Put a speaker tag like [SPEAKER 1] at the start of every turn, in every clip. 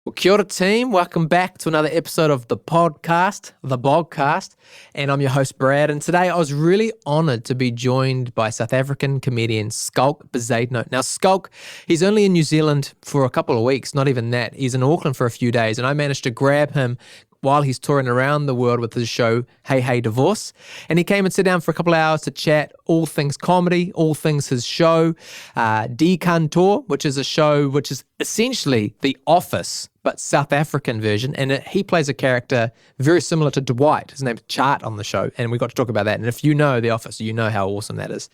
[SPEAKER 1] Well, kia ora team, welcome back to another episode of the podcast, and I'm your host Brad, and today I was really honoured to be joined by South African comedian Schalk Bezhuidenhout. Now Schalk, he's only in New Zealand for a couple of weeks, not even that. He's in Auckland for a few days, and I managed to grab him while he's touring around the world with his show, Hey Divorcé. And he came and sat down for a couple of hours to chat all things comedy, all things his show, Die Kantoor, which is a show which is essentially The Office, but South African version. And he plays a character very similar to Dwight. His name's Chart on the show. And we got to talk about that. And if you know The Office, you know how awesome that is.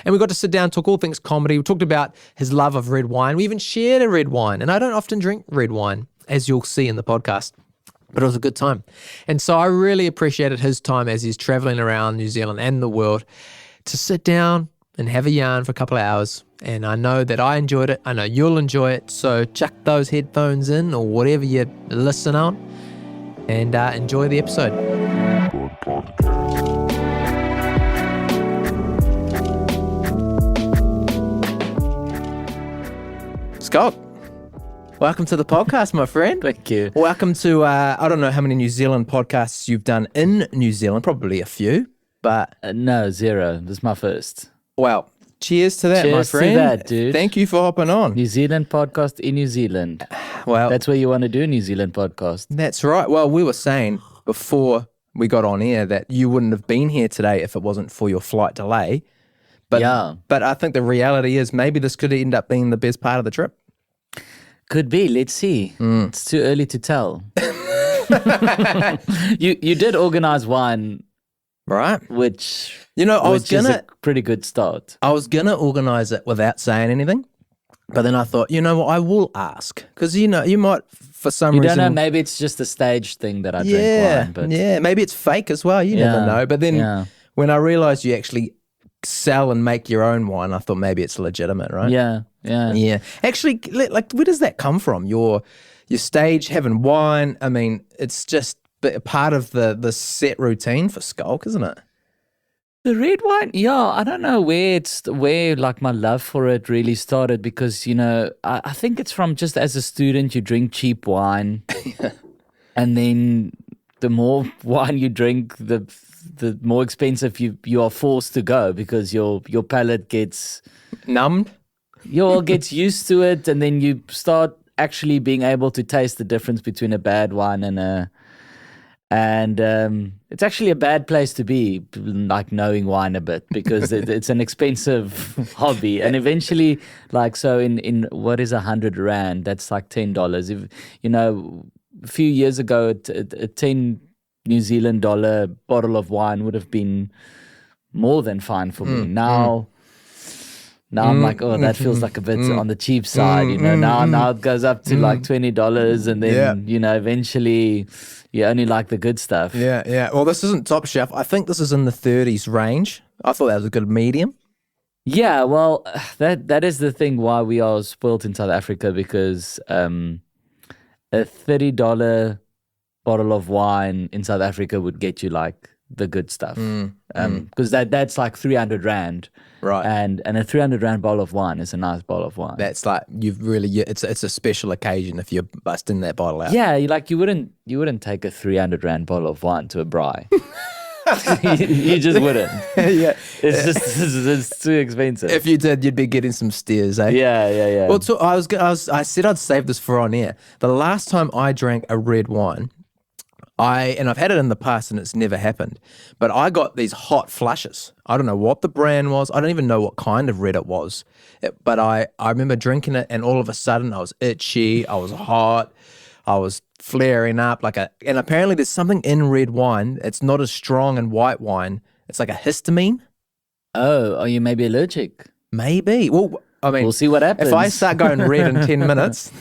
[SPEAKER 1] And we got to sit down, talk all things comedy. We talked about his love of red wine. We even shared a red wine. And I don't often drink red wine, as you'll see in the podcast. But it was a good time. And so I really appreciated his time as he's traveling around New Zealand and the world to sit down and have a yarn for a couple of hours. And I know that I enjoyed it. I know you'll enjoy it. So chuck those headphones in or whatever you listen on and enjoy the episode. Scott. Welcome to the podcast, my friend.
[SPEAKER 2] Thank you.
[SPEAKER 1] Welcome to, I don't know how many New Zealand podcasts you've done in New Zealand, probably a few, but...
[SPEAKER 2] No, zero. This is my first.
[SPEAKER 1] Well, cheers to that,
[SPEAKER 2] cheers
[SPEAKER 1] my friend.
[SPEAKER 2] To that, dude.
[SPEAKER 1] Thank you for hopping on.
[SPEAKER 2] New Zealand podcast in New Zealand.
[SPEAKER 1] Well,
[SPEAKER 2] that's where you want to do a New Zealand podcast.
[SPEAKER 1] That's right. Well, we were saying before we got on air that you wouldn't have been here today if it wasn't for your flight delay. But,
[SPEAKER 2] yeah. But
[SPEAKER 1] I think the reality is maybe this could end up being the best part of the trip.
[SPEAKER 2] Could be. Let's see. It's too early to tell. You did organize wine,
[SPEAKER 1] right?
[SPEAKER 2] Which
[SPEAKER 1] is
[SPEAKER 2] a pretty good start.
[SPEAKER 1] I was gonna organize it without saying anything, but then I thought, you know what, I will ask because you might for some reason.
[SPEAKER 2] You don't know. Maybe it's just a stage thing that I drink wine. But
[SPEAKER 1] maybe it's fake as well. You never know. But then when I realized you actually sell and make your own wine, I thought maybe it's legitimate, right?
[SPEAKER 2] Yeah.
[SPEAKER 1] Actually, like, where does that come from? Your stage having wine. I mean, it's just a part of the set routine for Schalk, isn't it?
[SPEAKER 2] The red wine, I don't know where like my love for it really started because I think it's from just as a student you drink cheap wine, and then the more wine you drink, the more expensive you are forced to go because your palate gets
[SPEAKER 1] numbed.
[SPEAKER 2] Gets used to it, and then you start actually being able to taste the difference between a bad wine and it's actually a bad place to be, like knowing wine a bit because it's an expensive hobby, and eventually, like, so in what is 100 rand, that's like $10. If a few years ago, a 10 New Zealand dollar bottle of wine would have been more than fine for me. Now I'm like, that feels like a bit on the cheap side, Now it goes up to like $20, and then eventually you only like the good stuff.
[SPEAKER 1] Yeah. Well, this isn't top shelf. I think this is in the 30s range. I thought that was a good medium.
[SPEAKER 2] Yeah, well, that is the thing why we are spoilt in South Africa because a $30 bottle of wine in South Africa would get you like the good stuff because that's like 300 rand.
[SPEAKER 1] Right.
[SPEAKER 2] And a 300 rand bottle of wine is a nice bottle of wine.
[SPEAKER 1] That's like it's a special occasion if you're busting that bottle out.
[SPEAKER 2] Yeah, you wouldn't take a 300 rand bottle of wine to a braai. You just wouldn't.
[SPEAKER 1] Yeah.
[SPEAKER 2] It's too expensive.
[SPEAKER 1] If you did, you'd be getting some steers, eh?
[SPEAKER 2] Yeah.
[SPEAKER 1] Well, so I said I'd save this for on air. The last time I drank a red wine, I've had it in the past and it's never happened, but I got these hot flushes. I don't know what the brand was. I don't even know what kind of red it was, but I remember drinking it and all of a sudden I was itchy, I was hot, I was flaring up and apparently there's something in red wine. It's not as strong in white wine. It's like a histamine.
[SPEAKER 2] Oh, are you maybe allergic?
[SPEAKER 1] Maybe. Well, I mean,
[SPEAKER 2] we'll see what happens.
[SPEAKER 1] If I start going red in 10 minutes,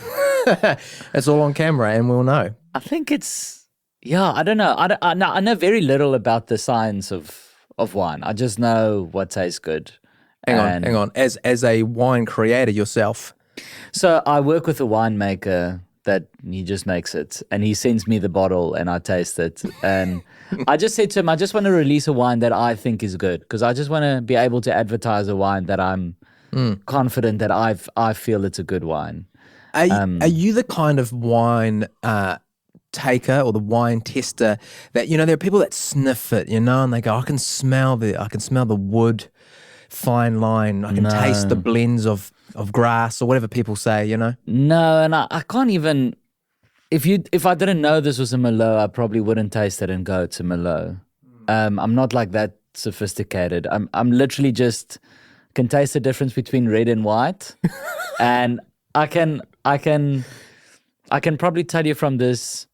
[SPEAKER 1] it's all on camera and we'll know.
[SPEAKER 2] I think it's... Yeah, I don't know. I know very little about the science of wine. I just know what tastes good.
[SPEAKER 1] Hang on. As a wine creator yourself.
[SPEAKER 2] So I work with a winemaker that he just makes it, and he sends me the bottle, and I taste it. And I just said to him, I just want to release a wine that I think is good because I just want to be able to advertise a wine that I'm confident that I feel it's a good wine.
[SPEAKER 1] Are you the kind of wine taker or the wine tester that, there are people that sniff it, and they go, I can smell the wood, fine line, I can taste the blends of grass or whatever people say,
[SPEAKER 2] No, and I can't even. If I didn't know this was a Merlot, I probably wouldn't taste it and go, it's a Merlot. I'm not like that sophisticated. I'm literally just can taste the difference between red and white, and I can probably tell you from this.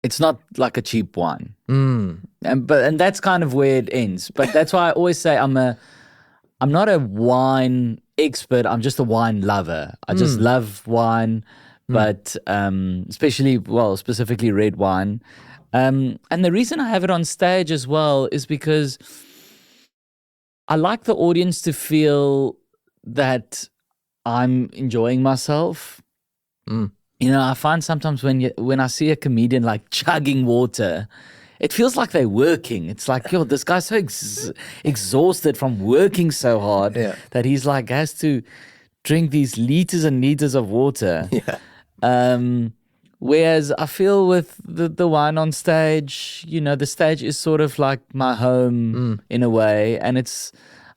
[SPEAKER 2] It's not like a cheap wine, and that's kind of where it ends. But that's why I always say I'm not a wine expert. I'm just a wine lover. I just love wine, but specifically red wine. And the reason I have it on stage as well is because I like the audience to feel that I'm enjoying myself. I find sometimes when I see a comedian like chugging water, it feels like they're working. It's like, this guy's so exhausted from working so hard that he's like has to drink these liters and liters of water. Whereas I feel with the wine on stage, the stage is sort of like my home in a way, and I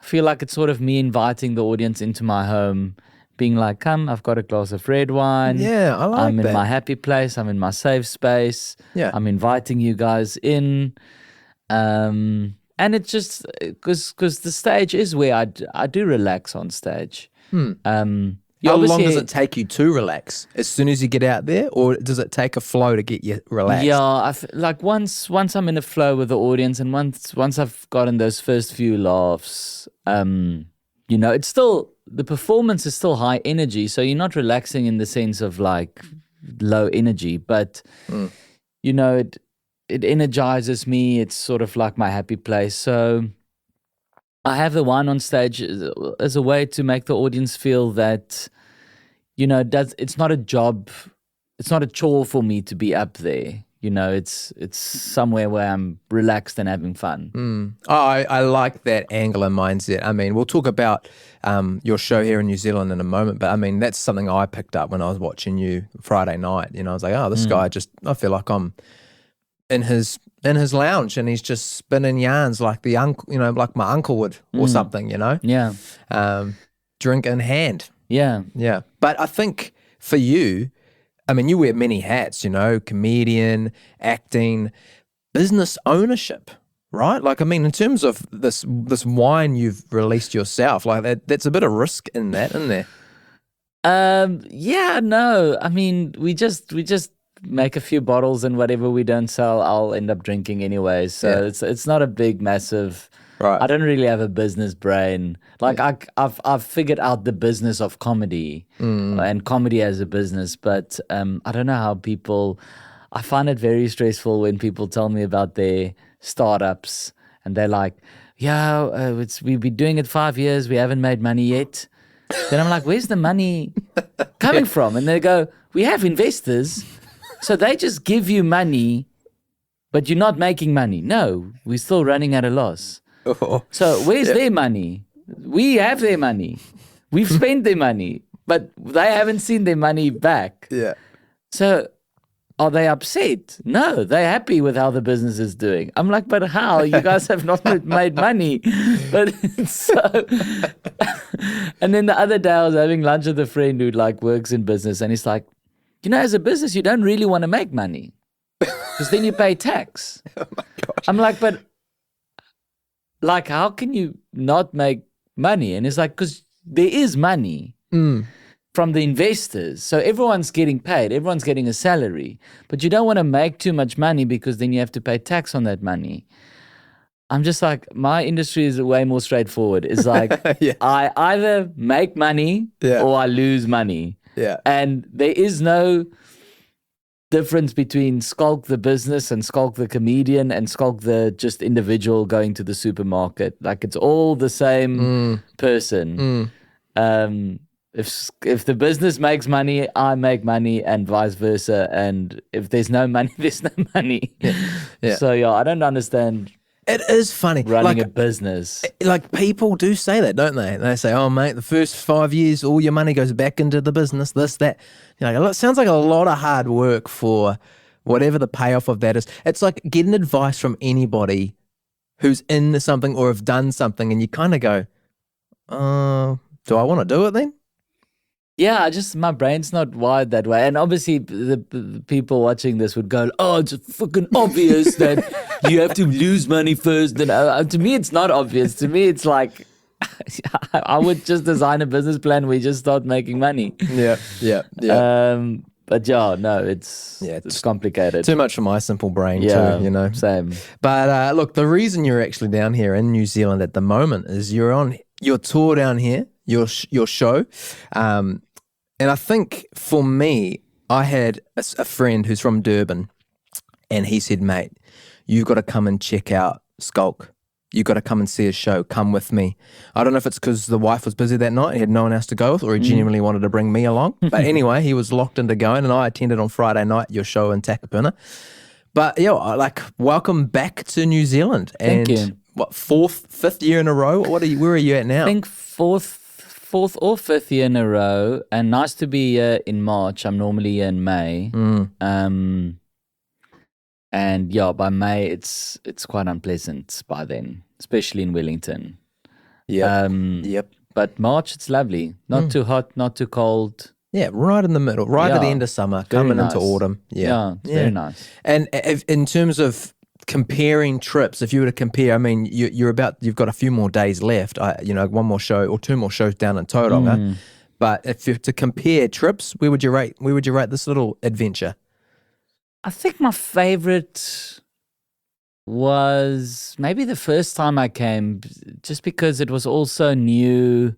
[SPEAKER 2] feel like it's sort of me inviting the audience into my home, being like, come, I've got a glass of red wine.
[SPEAKER 1] Yeah, I like that.
[SPEAKER 2] I'm in my happy place. I'm in my safe space.
[SPEAKER 1] Yeah.
[SPEAKER 2] I'm inviting you guys in. And it's just because the stage is where I do relax on stage.
[SPEAKER 1] How long does it take you to relax? As soon as you get out there, or does it take a flow to get you relaxed?
[SPEAKER 2] Yeah, like once I'm in a flow with the audience, and once I've gotten those first few laughs, it's still, the performance is still high energy, so you're not relaxing in the sense of like low energy, but it energizes me. It's sort of like my happy place. So I have the wine on stage as a way to make the audience feel that, it's not a job, it's not a chore for me to be up there. It's somewhere where I'm relaxed and having fun.
[SPEAKER 1] I like that angle and mindset. I mean, we'll talk about your show here in New Zealand in a moment, but I mean, that's something I picked up when I was watching you Friday night. I was like, this guy I feel like I'm in his lounge and he's just spinning yarns like the uncle, like my uncle would or something,
[SPEAKER 2] Yeah.
[SPEAKER 1] Drink in hand.
[SPEAKER 2] Yeah.
[SPEAKER 1] Yeah. But I think for you, I mean, you wear many hats, comedian, acting, business ownership, right? Like, I mean, in terms of this wine you've released yourself, like that's a bit of risk in that, isn't there?
[SPEAKER 2] Yeah, no. I mean, we just make a few bottles, and whatever we don't sell, I'll end up drinking anyway. So it's not a big, massive.
[SPEAKER 1] Right.
[SPEAKER 2] I don't really have a business brain. Like I've figured out the business of comedy and comedy as a business, but I don't know how people. I find it very stressful when people tell me about their startups and they're like, "Yeah, we've been doing it 5 years. We haven't made money yet." Then I'm like, "Where's the money coming from?" And they go, "We have investors, so they just give you money, but you're not making money." No, we're still running at a loss. So where's their money? We have their money. We've spent their money, but they haven't seen their money back.
[SPEAKER 1] Yeah.
[SPEAKER 2] So are they upset? No, they're happy with how the business is doing. I'm like, but how? You guys have not made money. But so, and then the other day I was having lunch with a friend who like works in business, and he's like, as a business, you don't really want to make money because then you pay tax.
[SPEAKER 1] Oh my gosh.
[SPEAKER 2] I'm like, but like, how can you not make money? And it's like, because there is money from the investors. So everyone's getting paid. Everyone's getting a salary. But you don't want to make too much money because then you have to pay tax on that money. I'm just like, my industry is way more straightforward. It's like, I either make money or I lose money.
[SPEAKER 1] Yeah.
[SPEAKER 2] And there is no difference between Schalk the business and Schalk the comedian and Schalk the just individual going to the supermarket. Like, it's all the same person. If the business makes money, I make money, and vice versa. And if there's no money, there's no money.
[SPEAKER 1] Yeah.
[SPEAKER 2] So I don't understand
[SPEAKER 1] It is funny.
[SPEAKER 2] running a business.
[SPEAKER 1] Like people do say that, don't they? They say, "Oh, mate, the first 5 years, all your money goes back into the business. This, that." It sounds like a lot of hard work for whatever the payoff of that is. It's like getting advice from anybody who's in something or have done something, and you kind of go, "Do I want to do it then?"
[SPEAKER 2] Yeah, my brain's not wired that way. And obviously, the people watching this would go, "Oh, it's fucking obvious that you have to lose money first." And to me, it's not obvious. To me, it's like I would just design a business plan. We just start making money.
[SPEAKER 1] Yeah.
[SPEAKER 2] But yeah, no, it's complicated.
[SPEAKER 1] Too much for my simple brain, too.
[SPEAKER 2] Same.
[SPEAKER 1] But look, the reason you're actually down here in New Zealand at the moment is you're on your tour down here, your show. And I think for me, I had a friend who's from Durban, and he said, "Mate, you've got to come and check out Schalk. You've got to come and see a show. Come with me." I don't know if it's because the wife was busy that night, he had no one else to go with, or he genuinely wanted to bring me along. But anyway, he was locked into going, and I attended on Friday night your show in Takapuna. But welcome back to New Zealand. And
[SPEAKER 2] Thank you.
[SPEAKER 1] What, fifth year in a row? Where are you at now?
[SPEAKER 2] I think fourth or fifth year in a row, and nice to be here in March. I'm normally here in May. And yeah, by May it's quite unpleasant by then, especially in Wellington.
[SPEAKER 1] Yep.
[SPEAKER 2] But March, it's lovely. Not too hot, not too cold.
[SPEAKER 1] Yeah, right in the middle, right at the end of summer, coming
[SPEAKER 2] nice.
[SPEAKER 1] into autumn. Yeah,
[SPEAKER 2] it's very nice.
[SPEAKER 1] And in terms of comparing trips, if you were to compare, I mean, you've got a few more days left. One more show or two more shows down in Tauranga. But if you to compare trips, where would you rate this little adventure?
[SPEAKER 2] I think my favorite was maybe the first time I came, just because it was all so new,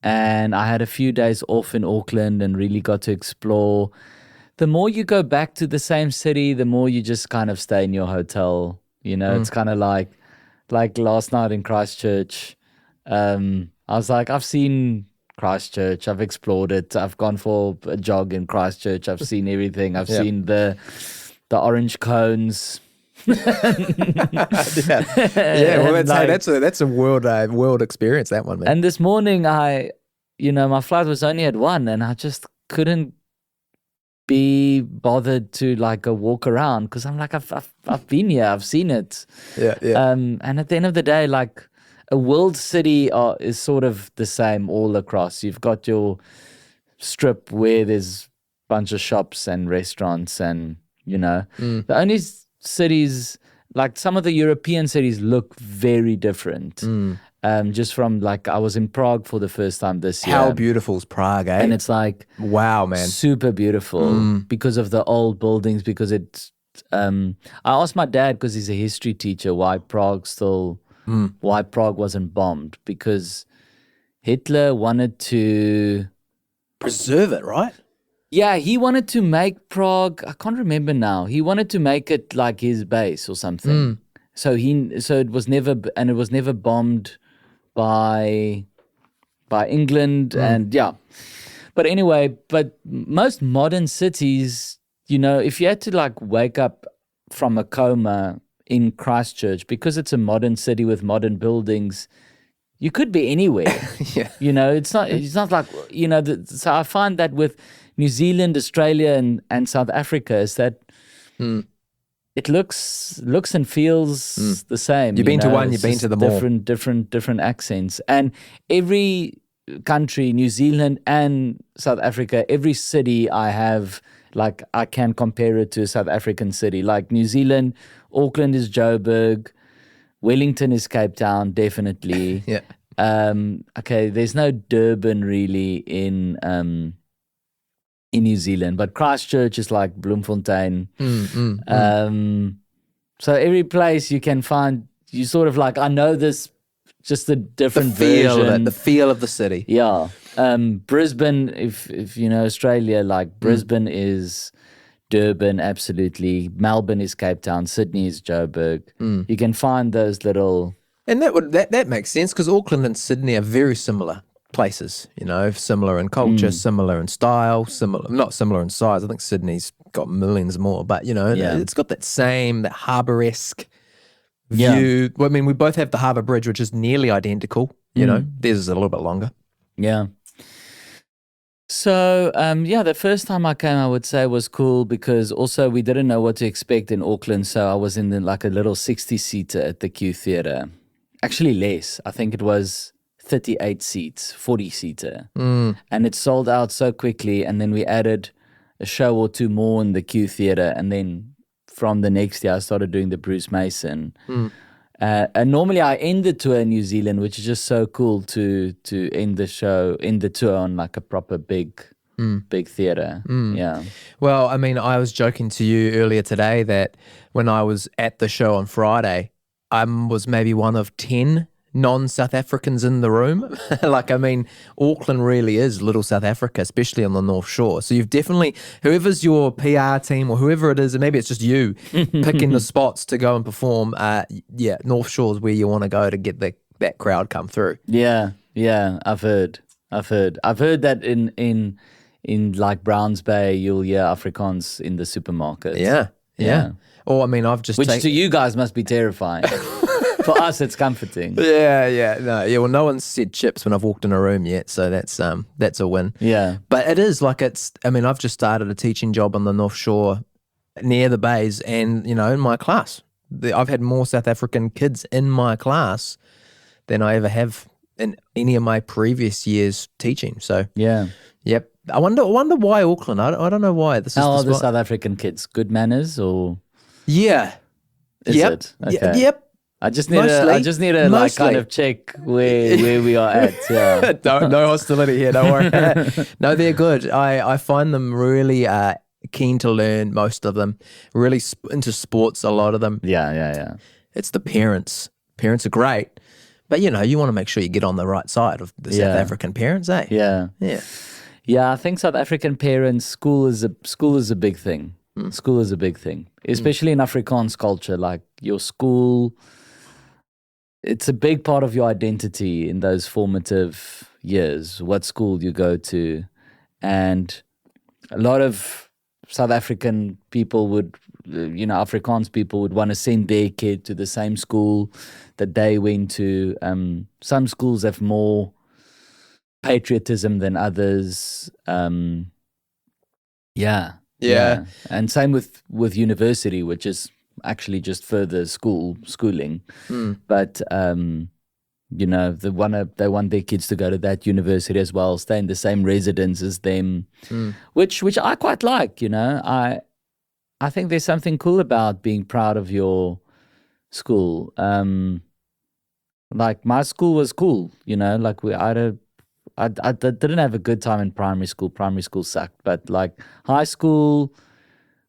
[SPEAKER 2] and I had a few days off in Auckland and really got to explore. The more you go back to the same city, the more you just kind of stay in your hotel. It's kind of like last night in Christchurch. I was like, I've seen Christchurch, I've explored it, I've gone for a jog in Christchurch, I've seen everything, I've seen the orange cones.
[SPEAKER 1] That's a world experience, that one, man.
[SPEAKER 2] And this morning my flight was only at 1, and I just couldn't be bothered to go walk around, because I'm like, I've been here, I've seen it. And at the end of the day, a world city is sort of the same all across. You've got your strip where there's a bunch of shops and restaurants, and the only cities, like some of the European cities, look very different. Just from I was in Prague for the first time this year.
[SPEAKER 1] How beautiful is Prague, eh?
[SPEAKER 2] And it's
[SPEAKER 1] wow, man,
[SPEAKER 2] super beautiful because of the old buildings. Because it's, I asked my dad, because he's a history teacher, why Prague wasn't bombed, because Hitler wanted to
[SPEAKER 1] preserve it, right?
[SPEAKER 2] Yeah, he wanted to make Prague. I can't remember now. He wanted to make it like his base or something. So it was never bombed by England, and But anyway, most modern cities, if you had to wake up from a coma in Christchurch, because it's a modern city with modern buildings, you could be anywhere. It's not like, so I find that with New Zealand, Australia, and South Africa is that it looks and feels the same.
[SPEAKER 1] You've been to one, you've been to them all.
[SPEAKER 2] Different accents. And every country, New Zealand and South Africa, every city I have, I can compare it to a South African city. Like New Zealand, Auckland is Joburg, Wellington is Cape Town, definitely. Okay, there's no Durban really in New Zealand, but Christchurch is like Bloemfontein. So every place you can find, you sort of I know this, just a different version.
[SPEAKER 1] The feel of the city.
[SPEAKER 2] Yeah. Brisbane, if you know Australia, Brisbane is Durban, absolutely. Melbourne is Cape Town. Sydney is Joburg. You can find those little...
[SPEAKER 1] And that makes sense, because Auckland and Sydney are very similar places, similar in culture, similar in style, not similar in size. I think Sydney's got millions more, but it's got that harbour-esque view. Well, I mean, we both have the Harbour Bridge, which is nearly identical. You know, theirs is a little bit longer.
[SPEAKER 2] Yeah. So, the first time I came, I would say was cool because also we didn't know what to expect in Auckland. So I was in like a little 60-seater at the Q Theatre. Actually less. I think it was 38 seats, 40-seater. And it sold out so quickly. And then we added a show or two more in the Q Theatre. And then from the next year, I started doing the Bruce Mason. And normally I end the tour in New Zealand, which is just so cool to end the tour on like a proper big theatre. Yeah.
[SPEAKER 1] Well, I mean, I was joking to you earlier today that when I was at the show on Friday, I was maybe one of 10 non-South Africans in the room. Like, I mean, Auckland really is little South Africa, especially on the North Shore. So you've definitely, whoever's your PR team or whoever it is, and maybe it's just you picking the spots to go and perform. North Shore is where you want to go to get that crowd come through.
[SPEAKER 2] Yeah, I've heard that in like Browns Bay, you'll hear Afrikaans in the supermarket.
[SPEAKER 1] Yeah. Or, I mean,
[SPEAKER 2] which to you guys must be terrifying. For us, it's comforting.
[SPEAKER 1] Well, no one's said chips when I've walked in a room yet, so that's a win.
[SPEAKER 2] Yeah.
[SPEAKER 1] But it is like I've just started a teaching job on the North Shore near the bays, and, you know, in my class, I've had more South African kids in my class than I ever have in any of my previous years teaching. So,
[SPEAKER 2] yeah.
[SPEAKER 1] Yep. I wonder why Auckland. I don't know why.
[SPEAKER 2] How are the South African kids? Good manners or?
[SPEAKER 1] Yeah.
[SPEAKER 2] Is it? Okay.
[SPEAKER 1] Yep.
[SPEAKER 2] I just need to like kind of check where we are at. Yeah.
[SPEAKER 1] No hostility here. Don't worry. No, they're good. I find them really keen to learn. Most of them really into sports. A lot of them.
[SPEAKER 2] Yeah.
[SPEAKER 1] It's the parents. Parents are great, but you know you want to make sure you get on the right side of the South African parents, eh?
[SPEAKER 2] Yeah. I think South African parents school is a big thing. School is a big thing, especially in Afrikaans culture. Like your school. It's a big part of your identity in those formative years, what school you go to. And a lot of South African people Afrikaans people would want to send their kid to the same school that they went to. Some schools have more patriotism than others. And same with university, which is actually just further schooling. But they want their kids to go to that university as well, stay in the same residence as them, which I quite like. I think there's something cool about being proud of your school. Like my school was cool, like I didn't have a good time in primary school. Primary school sucked, but like high school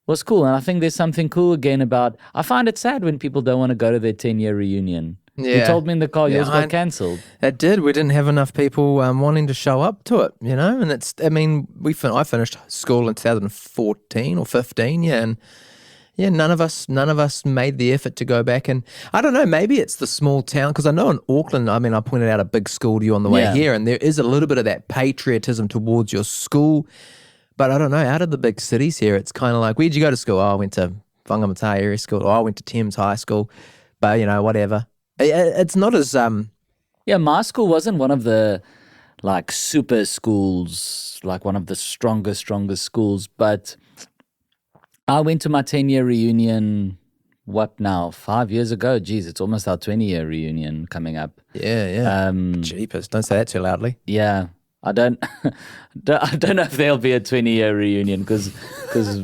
[SPEAKER 2] was cool. And I think there's something cool again about, I find it sad when people don't want to go to their 10-year reunion. Yeah. You told me in the car yours got cancelled.
[SPEAKER 1] It did. We didn't have enough people wanting to show up to it, and I finished school in 2014 or 15, and none of us made the effort to go back. And I don't know, maybe it's the small town, because I know in Auckland, I pointed out a big school to you on the way here, and there is a little bit of that patriotism towards your school. But I don't know, out of the big cities here, it's kind of like, where'd you go to school? Oh, I went to Whangamata Area School. Oh, I went to Thames High School. But, whatever. It's not as...
[SPEAKER 2] my school wasn't one of the, like, super schools, like one of the strongest schools. But I went to my 10-year reunion, 5 years ago? Geez, it's almost our 20-year reunion coming up.
[SPEAKER 1] Yeah. Jeepers, don't say that too loudly.
[SPEAKER 2] Yeah. I don't know if there'll be a 20-year reunion because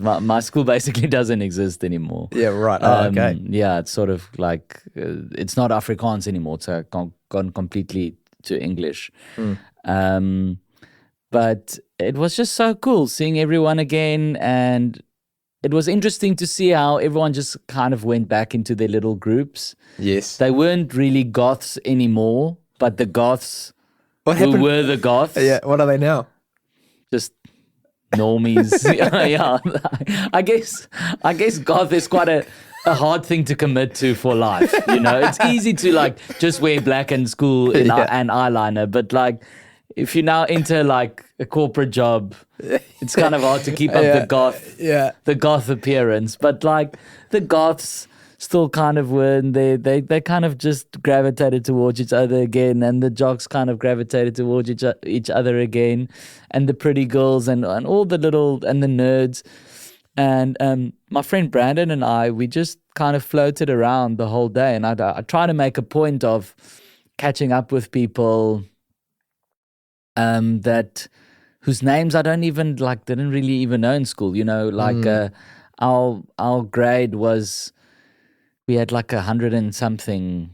[SPEAKER 2] my school basically doesn't exist anymore.
[SPEAKER 1] Yeah, right. Okay.
[SPEAKER 2] Yeah, it's sort of like it's not Afrikaans anymore. It's gone completely to English. But it was just so cool seeing everyone again, and it was interesting to see how everyone just kind of went back into their little groups.
[SPEAKER 1] Yes.
[SPEAKER 2] They weren't really goths anymore, but the goths...
[SPEAKER 1] What happened?
[SPEAKER 2] Who were the goths?
[SPEAKER 1] Yeah, what are they now?
[SPEAKER 2] Just normies. Yeah. I guess goth is quite a hard thing to commit to for life. It's easy to like just wear black in school and eyeliner, but like if you now enter like a corporate job, it's kind of hard to keep up the goth appearance. But like the goths still kind of were, and they kind of just gravitated towards each other again, and the jocks kind of gravitated towards each other again, and the pretty girls and all the little and the nerds. And my friend Brandon and we just kind of floated around the whole day, and I try to make a point of catching up with people that whose names I don't even didn't really even know in school. Our grade was, we had 100 and something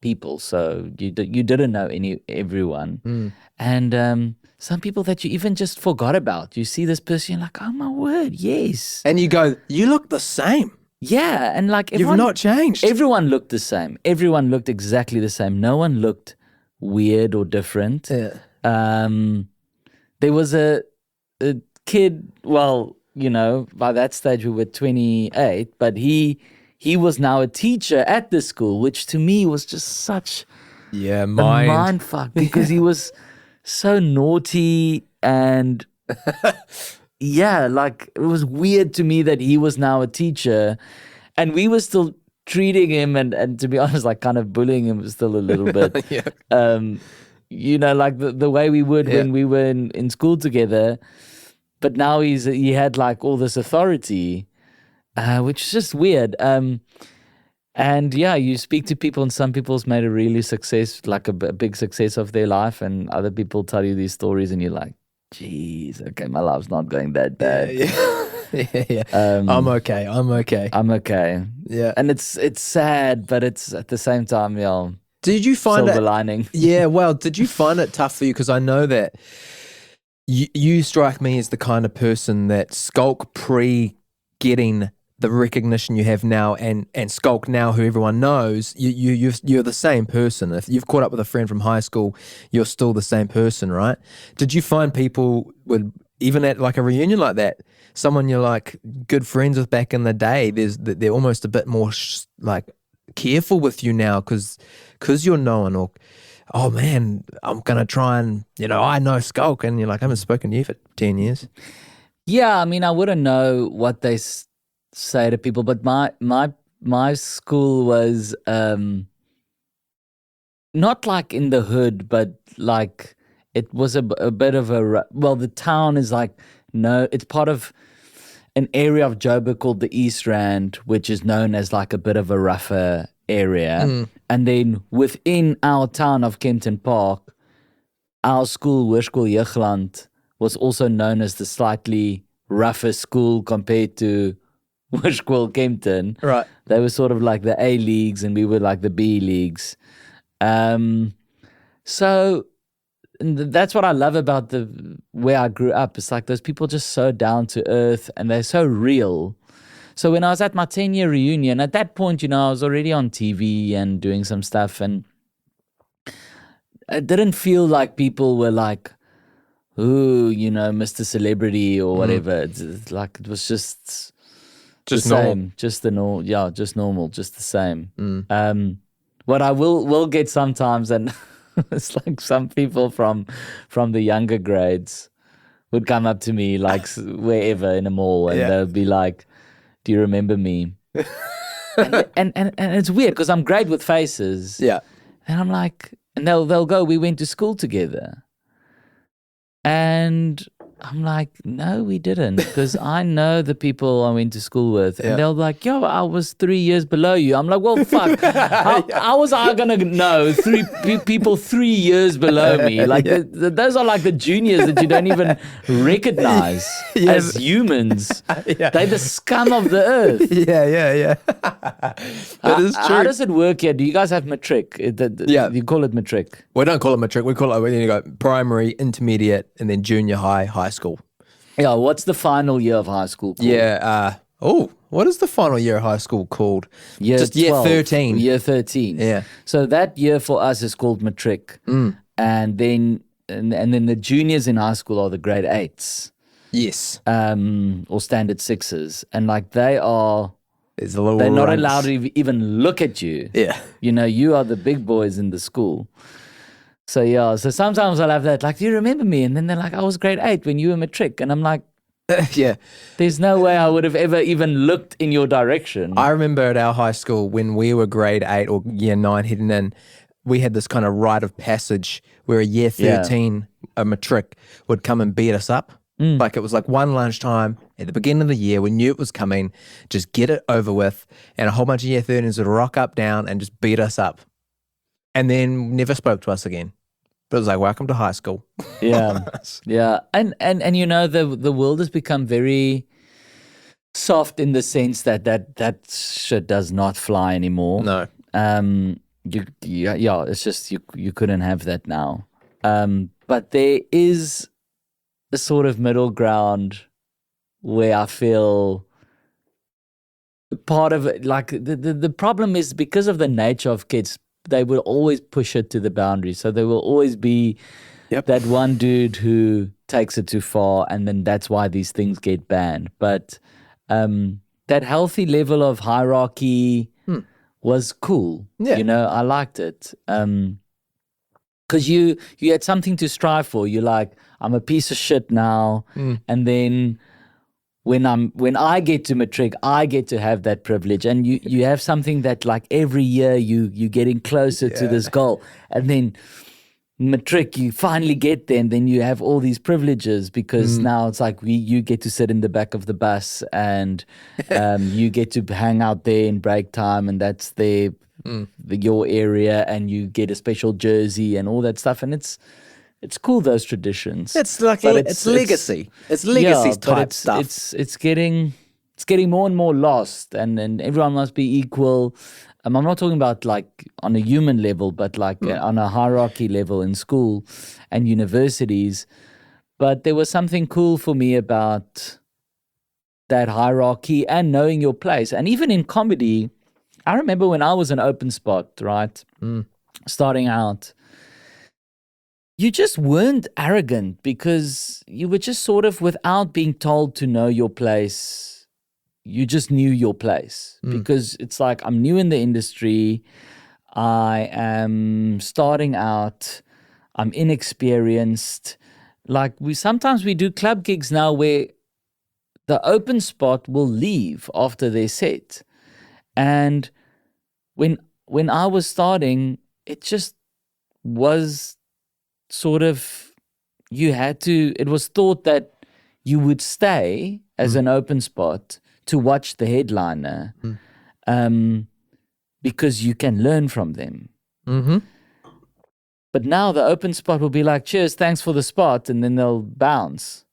[SPEAKER 2] people, so you didn't know everyone, and some people that you even just forgot about. You see this person, you're like, oh my word, yes,
[SPEAKER 1] And you go, you look the same.
[SPEAKER 2] yeah, and
[SPEAKER 1] You've not changed.
[SPEAKER 2] Everyone looked the same. Everyone looked exactly the same. No one looked weird or different.
[SPEAKER 1] Yeah.
[SPEAKER 2] There was a kid, well, by that stage we were 28, but he was now a teacher at the school, which to me was just such
[SPEAKER 1] Yeah,
[SPEAKER 2] a
[SPEAKER 1] mind.
[SPEAKER 2] mind fuck, because he was so naughty, and yeah, it was weird to me that he was now a teacher, and we were still treating him and to be honest, kind of bullying him still a little bit.
[SPEAKER 1] Yeah.
[SPEAKER 2] The way we would when we were in school together. But now he had all this authority, which is just weird. And yeah, you speak to people, and some people's made a really success, a big success of their life, and other people tell you these stories, and you're like, geez, okay, my life's not going that bad.
[SPEAKER 1] Yeah. I'm okay.
[SPEAKER 2] I'm okay.
[SPEAKER 1] Yeah.
[SPEAKER 2] And it's sad, but it's at the same time,
[SPEAKER 1] Did you find
[SPEAKER 2] silver
[SPEAKER 1] it?
[SPEAKER 2] lining.
[SPEAKER 1] Yeah. Well, did you find it tough for you? Because I know that you strike me as the kind of person that Schalk getting the recognition you have now, and Schalk now, who everyone knows, you're the same person. If you've caught up with a friend from high school, you're still the same person, right? Did you find people would, even at a reunion like that, someone you're good friends with back in the day, they're almost a bit more careful with you now because you're known, or oh man, I'm gonna try and I know Schalk, and you're I haven't spoken to you for 10 years.
[SPEAKER 2] Yeah, I mean, I wouldn't know what they say to people, but my school was not in the hood, but it was a bit of the town is no, it's part of an area of Joburg called the East Rand, which is known as a bit of a rougher area. And then within our town of Kempton Park, our school, Hoërskool Jeugland, was also known as the slightly rougher school compared to Hoërskool Kempton.
[SPEAKER 1] Right.
[SPEAKER 2] They were sort of the A leagues, and we were the B leagues. So that's what I love about where I grew up. It's those people just so down to earth, and they're so real. So when I was at my 10-year reunion, at that point, I was already on TV and doing some stuff, and it didn't feel like people were ooh, Mr. Celebrity or whatever. It's it was just the
[SPEAKER 1] normal.
[SPEAKER 2] same, just just normal, just the same. What I will get sometimes, and it's some people from the younger grades would come up to me wherever in a mall, and they'll be like, do you remember me? and it's weird because I'm great with faces.
[SPEAKER 1] Yeah.
[SPEAKER 2] And I'm and they'll go, we went to school together. And I'm no, we didn't, because I know the people I went to school with. And they'll be yo, I was 3 years below you. I'm well, fuck. How was I going to know people 3 years below me? Those are the juniors that you don't even recognize as humans. They're the scum of the earth.
[SPEAKER 1] Yeah. That is true.
[SPEAKER 2] How does it work here? Do you guys have matric? You call it matric?
[SPEAKER 1] We don't call it matric. We call it primary, intermediate, and then junior high school.
[SPEAKER 2] Yeah, what's the final year of high school called?
[SPEAKER 1] Yeah. What is the final year of high school called?
[SPEAKER 2] Year 12,
[SPEAKER 1] 13.
[SPEAKER 2] Year 13.
[SPEAKER 1] Yeah.
[SPEAKER 2] So that year for us is called matric. And then the juniors in high school are the grade 8s.
[SPEAKER 1] Yes.
[SPEAKER 2] Or standard 6s. And they are... They're not allowed to even look at you.
[SPEAKER 1] Yeah.
[SPEAKER 2] You are the big boys in the school. So sometimes I'll have that, do you remember me? And then they're I was grade 8 when you were matric. And I'm
[SPEAKER 1] Yeah.
[SPEAKER 2] There's no way I would have ever even looked in your direction.
[SPEAKER 1] I remember at our high school when we were grade 8 or year 9 heading in, we had this kind of rite of passage where a year 13, a matric, would come and beat us up. Like it was like one lunchtime at the beginning of the year. We knew it was coming. Just get it over with. And a whole bunch of year 13s would rock up down and just beat us up. And then never spoke to us again. But it was like, welcome to high school.
[SPEAKER 2] Yeah. Yeah. And you know, the world has become very soft in the sense that shit does not fly anymore.
[SPEAKER 1] No.
[SPEAKER 2] It's just you couldn't have that now. But there is a sort of middle ground where I feel part of it, like the problem is because of the nature of kids, they will always push it to the boundary. So there will always be that one dude who takes it too far, and then that's why these things get banned. But that healthy level of hierarchy was cool.
[SPEAKER 1] Yeah.
[SPEAKER 2] You know, I liked it. Because you had something to strive for. You're like, I'm a piece of shit now. And then when I get to matric, I get to have that privilege. And you have something that like every year you're getting closer to this goal. And then matric, you finally get there, and then you have all these privileges because now it's like you get to sit in the back of the bus, and you get to hang out there in break time, and that's your area, and you get a special jersey and all that stuff, and it's cool, those traditions.
[SPEAKER 1] It's like it's legacy. It's legacy type stuff.
[SPEAKER 2] It's getting more and more lost, and everyone must be equal. I'm not talking about like on a human level, but like on a hierarchy level in school and universities. But there was something cool for me about that hierarchy and knowing your place. And even in comedy, I remember when I was an open spot, right? Starting out, you just weren't arrogant because you were just sort of, without being told to know your place, you just knew your place. Because it's like, I'm new in the industry, I am starting out, I'm inexperienced. Like sometimes we do club gigs now where the open spot will leave after their set. And when I was starting, it just was sort of, it was thought that you would stay as an open spot to watch the headliner because you can learn from them. But now the open spot will be like, cheers, thanks for the spot, and then they'll bounce.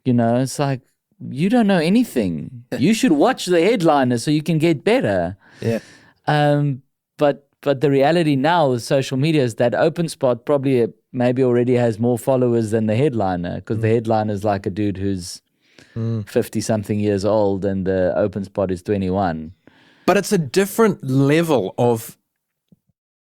[SPEAKER 2] You know, it's like, you don't know anything. You should watch the headliner so you can get better.
[SPEAKER 1] Yeah.
[SPEAKER 2] But the reality now with social media is that open spot probably maybe already has more followers than the headliner, because the headliner is like a dude who's 50-something years old and the open spot is 21.
[SPEAKER 1] But it's a different level of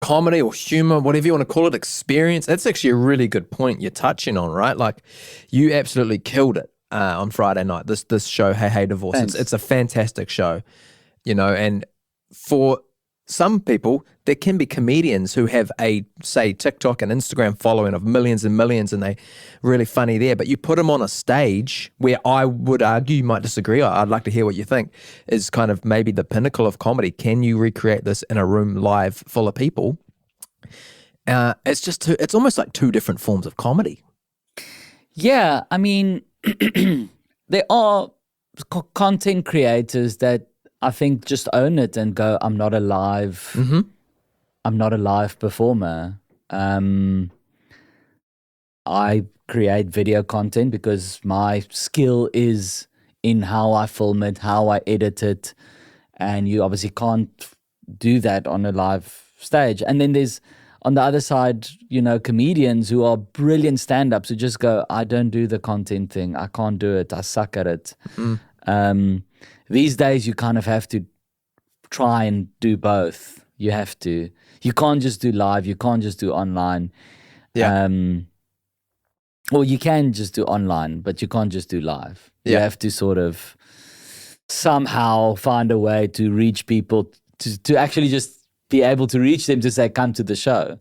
[SPEAKER 1] comedy or humor, whatever you want to call it, experience. That's actually a really good point you're touching on, right? Like, you absolutely killed it on Friday night, this show, Hey Divorcé. It's a fantastic show, you know, and for some people, there can be comedians who have a, say, TikTok and Instagram following of millions and millions, and they're really funny there. But you put them on a stage where I would argue, you might disagree, I'd like to hear what you think, is kind of maybe the pinnacle of comedy. Can you recreate this in a room live full of people? It's almost like two different forms of comedy.
[SPEAKER 2] Yeah, I mean, there are content creators that I think just own it and go, I'm not a live performer. I create video content because my skill is in how I film it, how I edit it, and you obviously can't do that on a live stage. And then there's, on the other side, you know, comedians who are brilliant stand-ups who just go, I don't do the content thing. I can't do it. I suck at it. These days, you kind of have to try and do both. You have to. You can't just do live. You can't just do online.
[SPEAKER 1] Yeah.
[SPEAKER 2] Or you can just do online, but you can't just do live.
[SPEAKER 1] Yeah.
[SPEAKER 2] You have to sort of somehow find a way to reach people, to actually just be able to reach them to say, come to the show.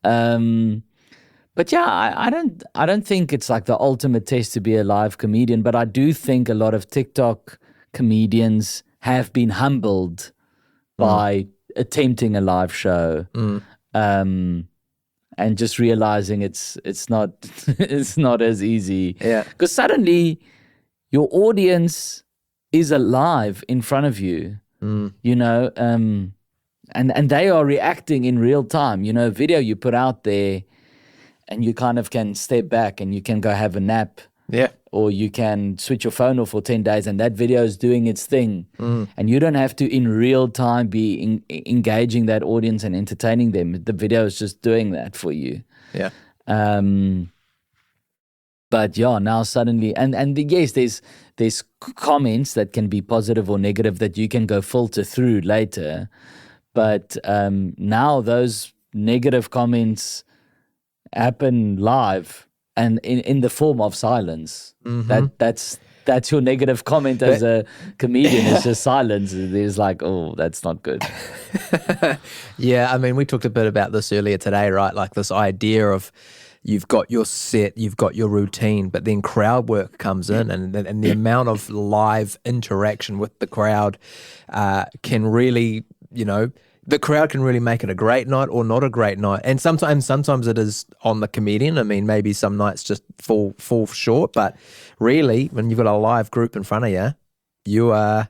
[SPEAKER 2] But But yeah, I don't think it's like the ultimate test to be a live comedian, but I do think a lot of TikTok comedians have been humbled by attempting a live show. And just realizing it's not it's not as easy.
[SPEAKER 1] Yeah.
[SPEAKER 2] Because suddenly your audience is alive in front of you. You know, and they are reacting in real time. You know, a video you put out there and you kind of can step back and you can go have a nap.
[SPEAKER 1] Yeah.
[SPEAKER 2] Or you can switch your phone off for 10 days and that video is doing its thing. And you don't have to in real time be engaging that audience and entertaining them. The video is just doing that for you.
[SPEAKER 1] Yeah.
[SPEAKER 2] But yeah, now suddenly, and yes, there's comments that can be positive or negative that you can go filter through later. But now those negative comments happen live and in the form of silence. That's your negative comment as a comedian. It's just silence. It's like, oh, that's not good.
[SPEAKER 1] Yeah, I mean, we talked a bit about this earlier today, right? Like this idea of you've got your set, you've got your routine, but then crowd work comes in, and the amount of live interaction with the crowd can really, you know, the crowd can really make it a great night or not a great night. And sometimes it is on the comedian. I mean, maybe some nights just fall short, but really, when you've got a live group in front of you, you are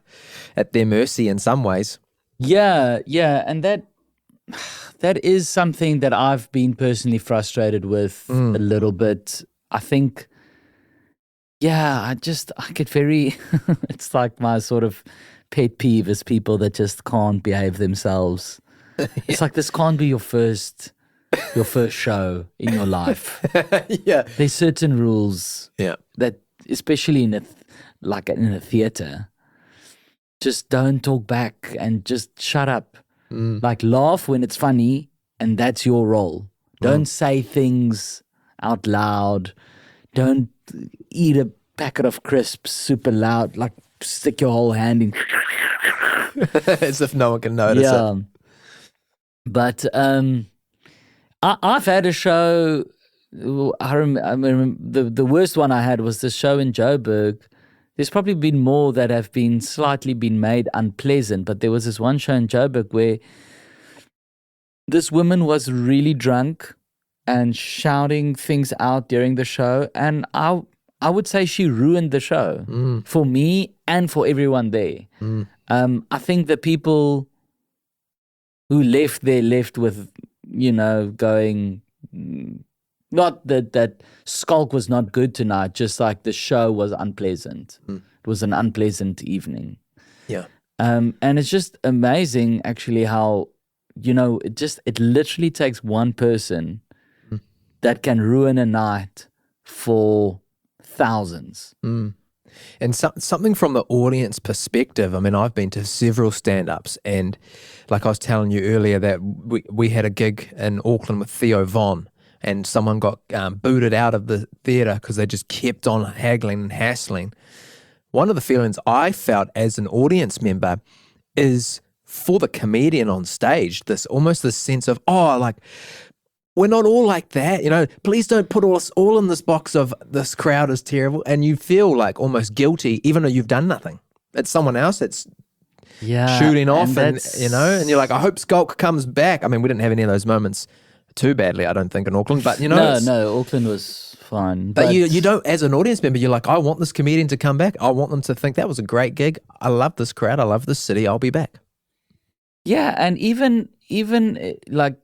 [SPEAKER 1] at their mercy in some ways.
[SPEAKER 2] Yeah, and that is something that I've been personally frustrated with a little bit. I think, yeah, I get very, it's like my sort of pet peeve is people that just can't behave themselves. It's like, this can't be your first show in your life.
[SPEAKER 1] Yeah.
[SPEAKER 2] There's certain rules that, especially in a theater, just don't talk back and just shut up. Like, laugh when it's funny, and that's your role. Don't say things out loud. Don't eat a packet of crisps super loud, like stick your whole hand in.
[SPEAKER 1] As if no one can notice it.
[SPEAKER 2] But I've had a show. I remember the worst one I had was the show in Joburg. There's probably been more that have been slightly been made unpleasant, but there was this one show in Joburg where this woman was really drunk and shouting things out during the show, and I would say she ruined the show for me and for everyone there. I think the people who left there left with, you know, going, not that Schalk was not good tonight, just like the show was unpleasant. It was an unpleasant evening.
[SPEAKER 1] Yeah.
[SPEAKER 2] And it's just amazing actually how, you know, it literally takes one person that can ruin a night for thousands.
[SPEAKER 1] And something from the audience perspective, I mean, I've been to several stand-ups, and like I was telling you earlier that we had a gig in Auckland with Theo Von, and someone got booted out of the theatre because they just kept on haggling and hassling. One of the feelings I felt as an audience member is for the comedian on stage, this sense of, oh, like, we're not all like that, you know, please don't put us all in this box of this crowd is terrible, and you feel like almost guilty even though you've done nothing. It's someone else that's shooting off, and you know, and you're like, I hope Schalk comes back. I mean, we didn't have any of those moments too badly, I don't think, in Auckland, but you know.
[SPEAKER 2] No, Auckland was fine.
[SPEAKER 1] But you don't, as an audience member, you're like, I want this comedian to come back. I want them to think that was a great gig. I love this crowd. I love this city. I'll be back.
[SPEAKER 2] Yeah, and even like,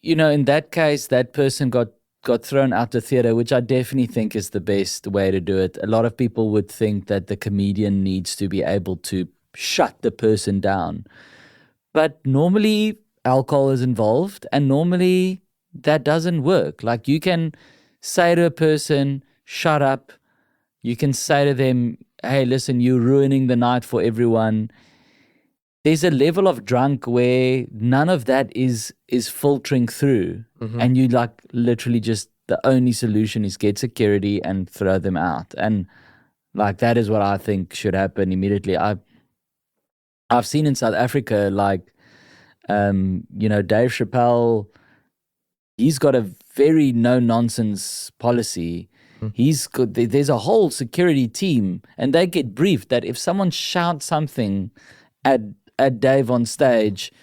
[SPEAKER 2] you know, in that case, that person got thrown out the theater, which I definitely think is the best way to do it. A lot of people would think that the comedian needs to be able to shut the person down. But normally alcohol is involved, and normally that doesn't work. Like, you can say to a person, shut up. You can say to them, hey, listen, you're ruining the night for everyone. There's a level of drunk where none of that is filtering through. And you like literally just, the only solution is get security and throw them out. And like, that is what I think should happen immediately. I've seen in South Africa, like, you know, Dave Chappelle, he's got a very no nonsense policy. He's good. There's a whole security team, and they get briefed that if someone shouts something at Dave on stage,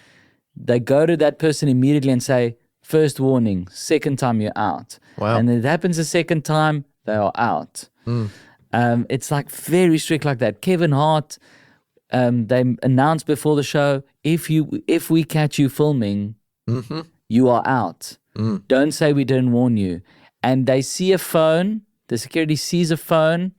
[SPEAKER 2] they go to that person immediately and say, first warning, second time you're out.
[SPEAKER 1] Wow.
[SPEAKER 2] And it happens a second time, they are out. It's like very strict like that. Kevin Hart, they announced before the show, if we catch you filming, you are out. Don't say we didn't warn you. And they see a phone, the security sees a phone,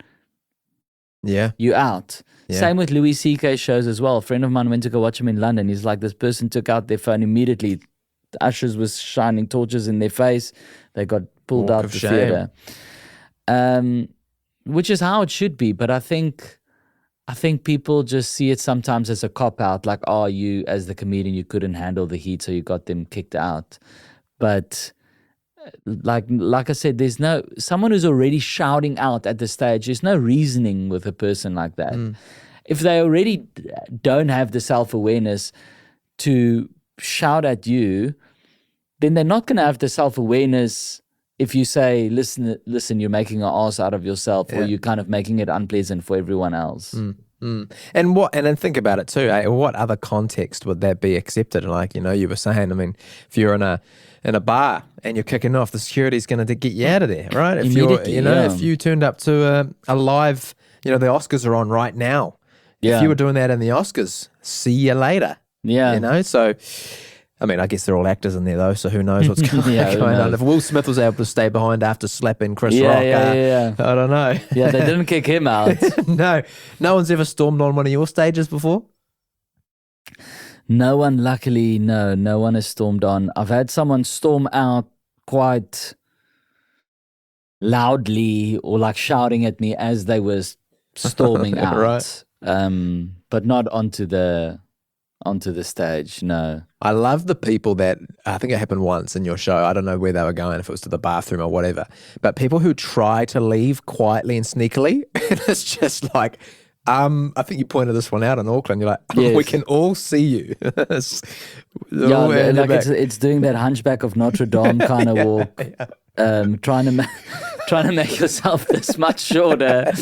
[SPEAKER 2] you out. Yeah. Same with Louis C.K. shows as well. A friend of mine went to go watch him in London. He's like, this person took out their phone immediately. The ushers was shining torches in their face. They got pulled out of the theater. Which is how it should be. But I think people just see it sometimes as a cop-out, like, oh, you, as the comedian, you couldn't handle the heat, so you got them kicked out. But like I said, there's no, someone who's already shouting out at the stage, there's no reasoning with a person like that. If they already don't have the self-awareness to shout at you, then they're not going to have the self-awareness if you say, listen, you're making an ass out of yourself, or you're kind of making it unpleasant for everyone else.
[SPEAKER 1] And then think about it too. What other context would that be accepted? Like, you were saying, I mean, if you're in a bar and you're kicking off, the security's going to get you out of there, right? If you're, if you turned up to a live, the Oscars are on right now. Yeah. If you were doing that in the Oscars, see you later. Yeah. So, I mean, I guess they're all actors in there though, so who knows what's going on. If Will Smith was able to stay behind after slapping Chris Rock, I don't know.
[SPEAKER 2] Yeah, they didn't kick him out.
[SPEAKER 1] No one's ever stormed on one of your stages before?
[SPEAKER 2] No one, luckily, no one has stormed on. I've had someone storm out quite loudly or like shouting at me as they were storming out.
[SPEAKER 1] Right.
[SPEAKER 2] But not onto the stage, no.
[SPEAKER 1] I love the people that, I think it happened once in your show, I don't know where they were going, if it was to the bathroom or whatever, but people who try to leave quietly and sneakily, and it's just like, I think you pointed this one out in Auckland, you're like, yes. We can all see you.
[SPEAKER 2] It's doing that Hunchback of Notre Dame kind of walk, trying to make yourself this much shorter.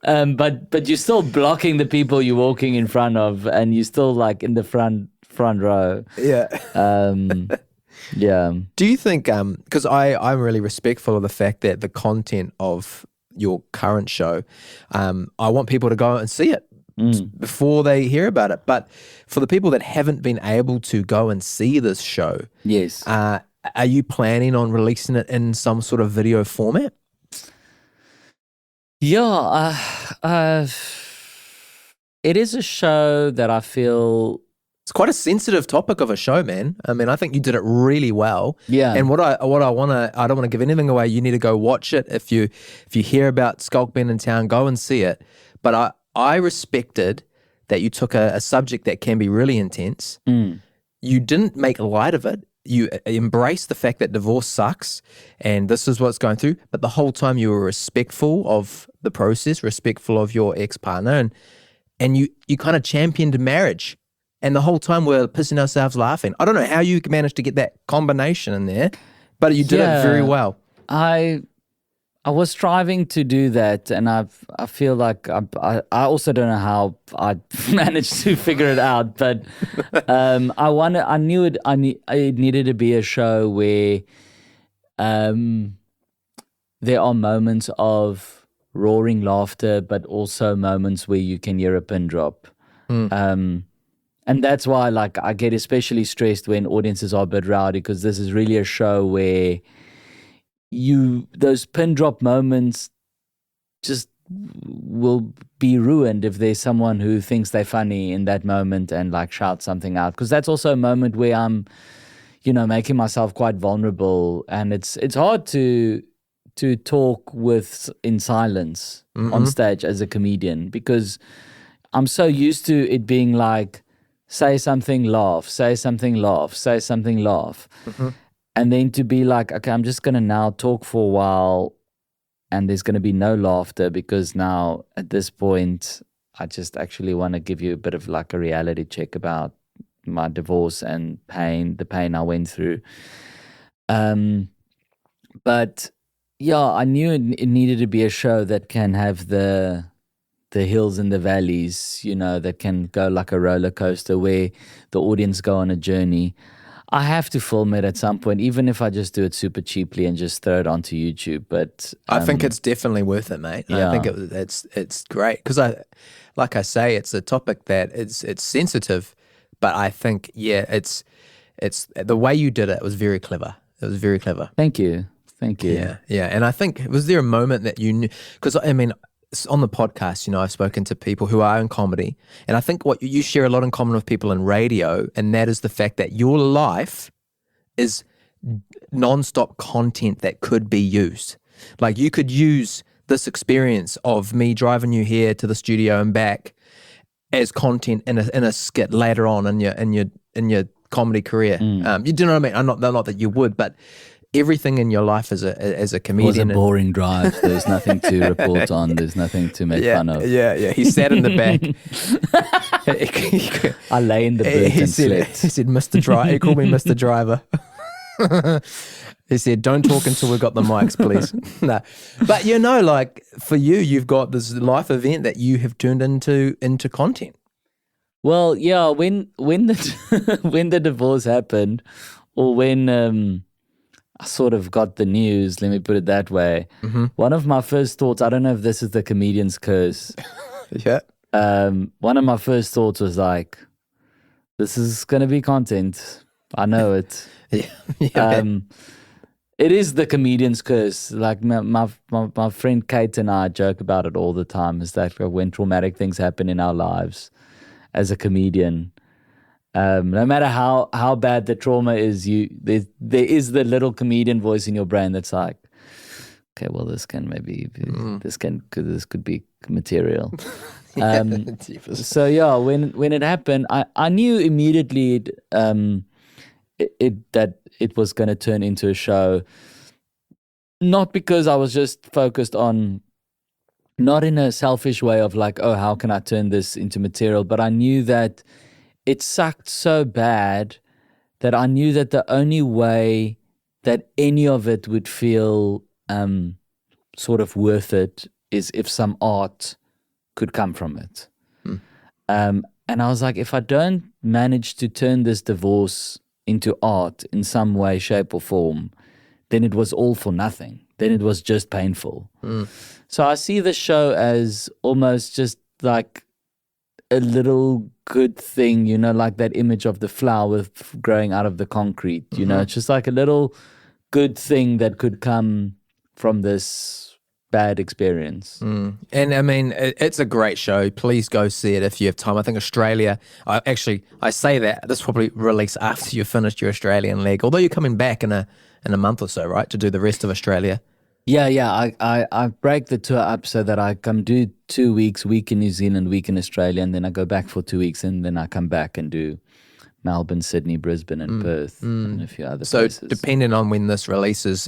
[SPEAKER 2] But you're still blocking the people you're walking in front of, and you're still like in the front row.
[SPEAKER 1] Do you think, because I'm really respectful of the fact that the content of your current show, I want people to go and see it before they hear about it. But for the people that haven't been able to go and see this show,
[SPEAKER 2] yes,
[SPEAKER 1] are you planning on releasing it in some sort of video format?
[SPEAKER 2] Yeah, it is a show that I feel...
[SPEAKER 1] It's quite a sensitive topic of a show, man. I mean, I think you did it really well.
[SPEAKER 2] Yeah.
[SPEAKER 1] And I don't want to give anything away. You need to go watch it. If you hear about Schalk being in town, go and see it. But I respected that you took a subject that can be really intense. You didn't make light of it. You embraced the fact that divorce sucks and this is what's going through. But the whole time you were respectful of the process, respectful of your ex-partner, and you kind of championed marriage. And the whole time we're pissing ourselves laughing. I don't know how you managed to get that combination in there, but you did it very well.
[SPEAKER 2] I was striving to do that, and I feel like I also don't know how I managed to figure it out, but I knew it needed to be a show where there are moments of roaring laughter, but also moments where you can hear a pin drop. And that's why, like, I get especially stressed when audiences are a bit rowdy, because this is really a show where those pin drop moments just will be ruined if there's someone who thinks they're funny in that moment and like shout something out. Because that's also a moment where I'm, making myself quite vulnerable, and it's hard to talk in silence on stage as a comedian, because I'm so used to it being like, say something, laugh, say something, laugh, say something, laugh. And then to be like, okay, I'm just going to now talk for a while and there's going to be no laughter, because now at this point, I just actually want to give you a bit of like a reality check about my divorce and the pain I went through. But yeah, I knew it needed to be a show that can have the hills and the valleys, that can go like a roller coaster where the audience go on a journey. I have to film it at some point, even if I just do it super cheaply and just throw it onto YouTube. But
[SPEAKER 1] I think it's definitely worth it, mate.
[SPEAKER 2] Yeah.
[SPEAKER 1] I think it's great because like I say, it's a topic that it's sensitive, but I think it's the way you did it was very clever. It was very clever.
[SPEAKER 2] Thank you.
[SPEAKER 1] Yeah, and I think was there a moment that you knew? Because I mean, on the podcast, I've spoken to people who are in comedy, and I think what you share a lot in common with people in radio, and that is the fact that your life is non-stop content that could be used. Like you could use this experience of me driving you here to the studio and back as content in a skit later on in your comedy career. You do know what I mean? I'm not that you would, but everything in your life as a comedian.
[SPEAKER 2] It was a boring drive. There's nothing to report on. There's nothing to make fun of.
[SPEAKER 1] Yeah. He sat in the back.
[SPEAKER 2] I lay in the booth and slept.
[SPEAKER 1] He said, Mr. Driver. He called me Mr. Driver. He said, don't talk until we've got the mics, please. No. But like for you, you've got this life event that you have turned into content.
[SPEAKER 2] Well, yeah, when the when the divorce happened, or when I sort of got the news, let me put it that way.
[SPEAKER 1] Mm-hmm.
[SPEAKER 2] One of my first thoughts, I don't know if this is the comedian's curse.
[SPEAKER 1] Yeah.
[SPEAKER 2] One of my first thoughts was like, this is going to be content. I know it.
[SPEAKER 1] Yeah.
[SPEAKER 2] It is the comedian's curse. Like my friend Kate and I joke about it all the time, is that when traumatic things happen in our lives as a comedian, no matter how bad the trauma is, there is the little comedian voice in your brain that's like, okay, well, this can maybe this could be material. So yeah, when it happened, I knew immediately that it was going to turn into a show. Not because I was just focused on, not in a selfish way of like, oh, how can I turn this into material? But I knew that it sucked so bad that I knew that the only way that any of it would feel sort of worth it is if some art could come from it. And I was like, if I don't manage to turn this divorce into art in some way, shape, or form, then it was all for nothing. Then it was just painful. So I see the show as almost just like a little good thing, like that image of the flower growing out of the concrete, it's just like a little good thing that could come from this bad experience.
[SPEAKER 1] And I mean, it's a great show. Please go see it if you have time. I think Australia, I say that, this will probably release after you've finished your Australian leg, although you're coming back in a month or so, right, to do the rest of Australia.
[SPEAKER 2] Yeah. I break the tour up so that I come do 2 weeks, week in New Zealand, week in Australia, and then I go back for 2 weeks, and then I come back and do Melbourne, Sydney, Brisbane, and Perth, and a few other places.
[SPEAKER 1] So depending on when this releases,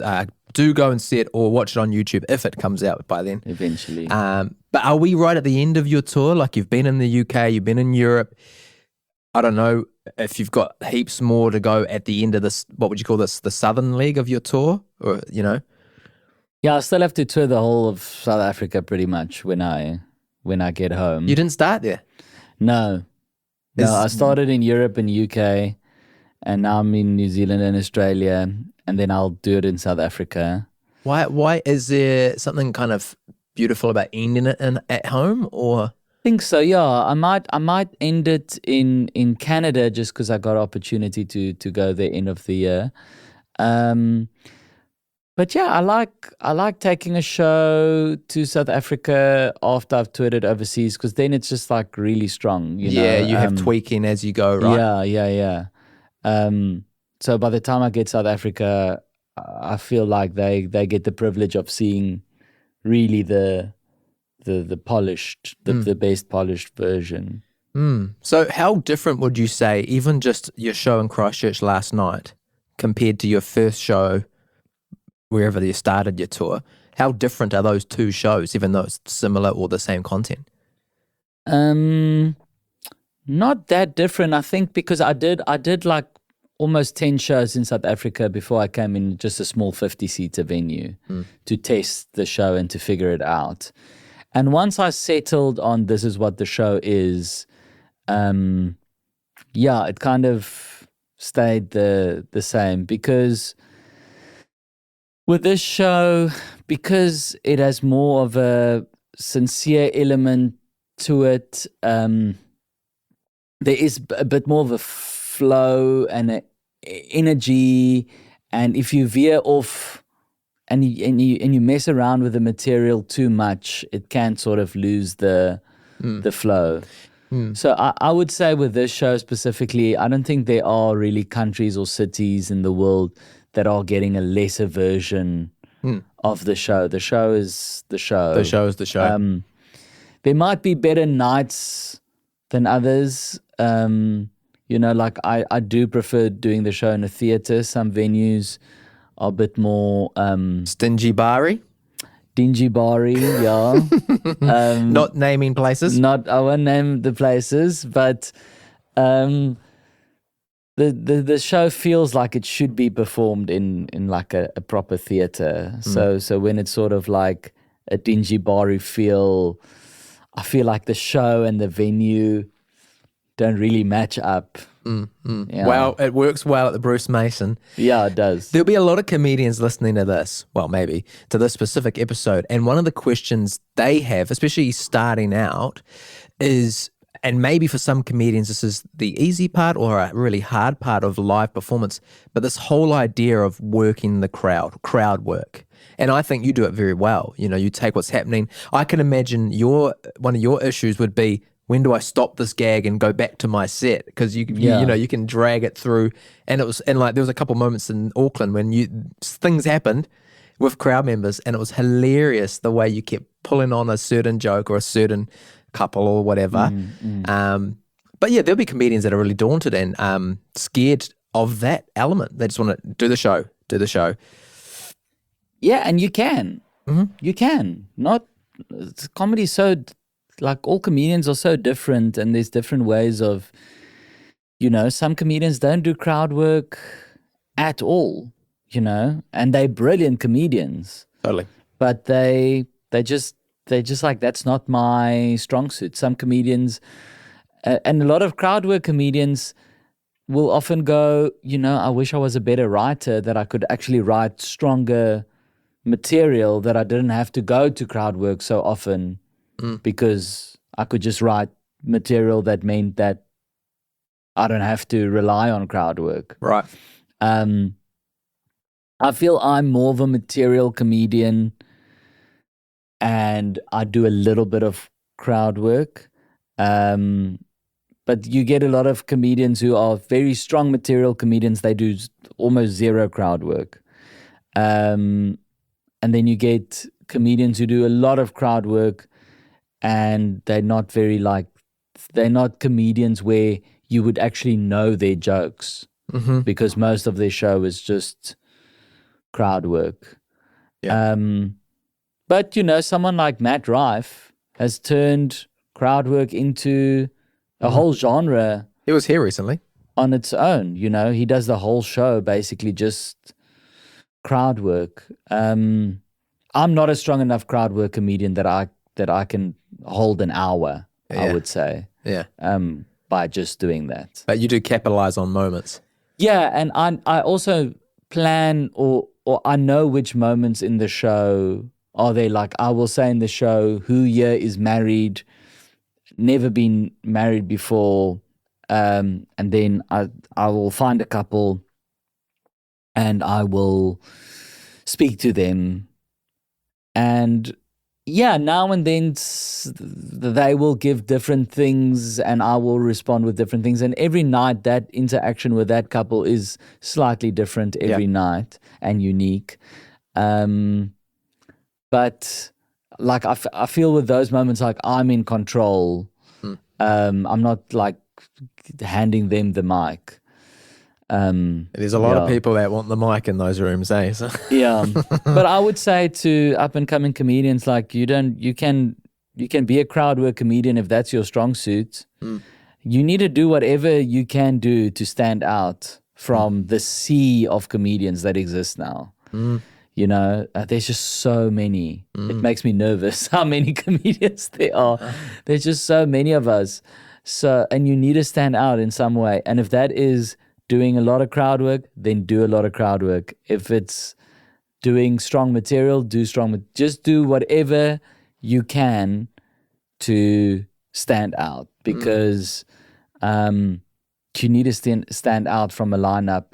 [SPEAKER 1] do go and see it or watch it on YouTube if it comes out by then.
[SPEAKER 2] Eventually.
[SPEAKER 1] But are we right at the end of your tour? Like you've been in the UK, you've been in Europe. I don't know if you've got heaps more to go at the end of this, what would you call this, the southern leg of your tour? Or,
[SPEAKER 2] Yeah, I still have to tour the whole of South Africa pretty much when I get home.
[SPEAKER 1] You didn't start there?
[SPEAKER 2] No, I started in Europe and UK, and now I'm in New Zealand and Australia, and then I'll do it in South Africa.
[SPEAKER 1] Why is there something kind of beautiful about ending it at home, or?
[SPEAKER 2] I think so. Yeah, I might end it in Canada just because I got opportunity to go there end of the year. But yeah, I like taking a show to South Africa after I've toured it overseas, because then it's just like really strong. You
[SPEAKER 1] have tweaking as you go, right?
[SPEAKER 2] Yeah. So by the time I get South Africa, I feel like they get the privilege of seeing really the polished, the best polished version.
[SPEAKER 1] So how different would you say, even just your show in Christchurch last night compared to your first show wherever you started your tour? How different are those two shows, even though it's similar or the same content?
[SPEAKER 2] Not that different, I think, because I did like almost 10 shows in South Africa before I came in just a small 50-seater venue to test the show and to figure it out. And once I settled on this is what the show is, it kind of stayed the same, because with this show, because it has more of a sincere element to it, there is a bit more of a flow and a energy, and if you veer off and you mess around with the material too much, it can sort of lose the flow. So I would say with this show specifically, I don't think there are really countries or cities in the world that are getting a lesser version of the show. The show is the show.
[SPEAKER 1] The show is the show.
[SPEAKER 2] There might be better nights than others. Like I do prefer doing the show in a theater. Some venues are a bit more
[SPEAKER 1] Stingy Bari.
[SPEAKER 2] Dingy Bari, yeah.
[SPEAKER 1] Not naming places.
[SPEAKER 2] I won't name the places, but the show feels like it should be performed in like a proper theater. So when it's sort of like a Dingy Bari feel, I feel like the show and the venue don't really match up. Yeah.
[SPEAKER 1] Well, it works well at the Bruce Mason.
[SPEAKER 2] Yeah, it does.
[SPEAKER 1] There'll be a lot of comedians listening to this, well, maybe, to this specific episode. And one of the questions they have, especially starting out, is, and maybe for some comedians this is the easy part or a really hard part of live performance, but this whole idea of working the crowd work. And I think you do it very well. You take what's happening. I can imagine one of your issues would be, when do I stop this gag and go back to my set? Because you can drag it through, and there was a couple moments in Auckland when things happened with crowd members, and it was hilarious the way you kept pulling on a certain joke or a certain couple or whatever. But yeah, there'll be comedians that are really daunted and scared of that element. They just want to do the show.
[SPEAKER 2] Yeah, and you can. You can. Comedy is so, like, all comedians are so different, and there's different ways of, some comedians don't do crowd work at all, and they're brilliant comedians.
[SPEAKER 1] Totally.
[SPEAKER 2] But they just like, that's not my strong suit. Some comedians, and a lot of crowd work comedians will often go, I wish I was a better writer, that I could actually write stronger material, that I didn't have to go to crowd work so often, because I could just write material that meant that I don't have to rely on crowd work.
[SPEAKER 1] Right.
[SPEAKER 2] I feel I'm more of a material comedian, and I do a little bit of crowd work. But you get a lot of comedians who are very strong material comedians. They do almost zero crowd work. And then you get comedians who do a lot of crowd work, and they're not comedians where you would actually know their jokes, because most of their show is just crowd work.
[SPEAKER 1] Yeah.
[SPEAKER 2] But someone like Matt Rife has turned crowd work into a whole genre.
[SPEAKER 1] He was here recently.
[SPEAKER 2] On its own, he does the whole show basically just crowd work. I'm not a strong enough crowd work comedian that I can hold an hour, I would say.
[SPEAKER 1] Yeah.
[SPEAKER 2] By just doing that.
[SPEAKER 1] But you do capitalize on moments.
[SPEAKER 2] Yeah, and I also plan or I know which moments in the show are there. Like, I will say in the show, who here is married, never been married before, and then I will find a couple and I will speak to them, and now and then they will give different things and I will respond with different things. And every night that interaction with that couple is slightly different every night and unique. But like I feel with those moments like I'm in control. I'm not like handing them the mic.
[SPEAKER 1] There's a lot of people that want the mic in those rooms, eh? So.
[SPEAKER 2] Yeah, but I would say to up and coming comedians, like, you can be a crowd work comedian if that's your strong suit. You need to do whatever you can do to stand out from the sea of comedians that exist now. You know, there's just so many. It makes me nervous how many comedians there are. There's just so many of us. So, and you need to stand out in some way. And if that is doing a lot of crowd work, then do a lot of crowd work. If it's doing strong material, just do whatever you can to stand out, because you need to stand out from a lineup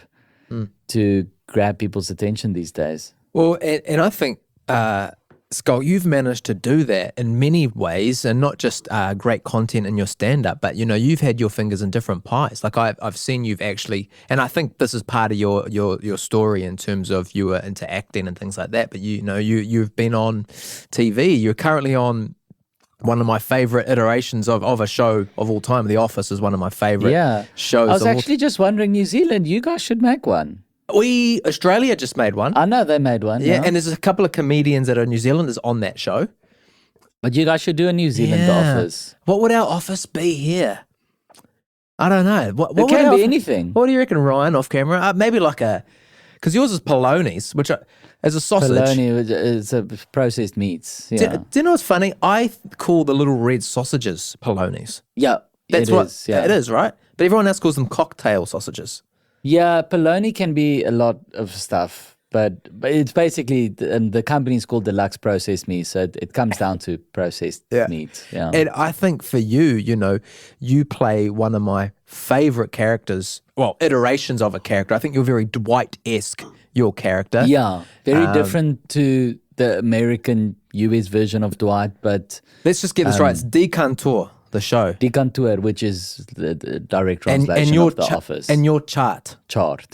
[SPEAKER 2] to grab people's attention these days.
[SPEAKER 1] Well, and I think, Schalk, you've managed to do that in many ways, and not just great content in your stand-up, but, you know, you've had your fingers in different pies. Like I've seen you've actually, and I think this is part of your story in terms of you were into acting and things like that, but you've been on TV. You're currently on one of my favorite iterations of a show of all time. The Office is one of my favorite shows.
[SPEAKER 2] I was actually just wondering, New Zealand, you guys should make one.
[SPEAKER 1] Australia just made one.
[SPEAKER 2] I know they made one.
[SPEAKER 1] Yeah, and there's a couple of comedians that are New Zealanders on that show.
[SPEAKER 2] But you guys should do a New Zealand Office.
[SPEAKER 1] What would our office be here? I don't know. What
[SPEAKER 2] it can be anything.
[SPEAKER 1] What do you reckon, Ryan, off camera? Maybe like because yours is polonies, which as a sausage.
[SPEAKER 2] Polony is a processed meats. Yeah.
[SPEAKER 1] Do you know what's funny? I call the little red sausages polonies.
[SPEAKER 2] Yeah,
[SPEAKER 1] it is, right? But everyone else calls them cocktail sausages.
[SPEAKER 2] Yeah, polony can be a lot of stuff, but it's basically the company's called Deluxe Processed Meat, so it comes down to processed meat. Yeah,
[SPEAKER 1] and I think for you, you know, you play one of my favorite characters. Well, iterations of a character. I think you're very Dwight-esque. Your character,
[SPEAKER 2] yeah, very different to the American US version of Dwight. But
[SPEAKER 1] let's just get this right. It's Die Kantoor, the show.
[SPEAKER 2] Die Kantoor, which is the direct translation of The Office.
[SPEAKER 1] And your chart,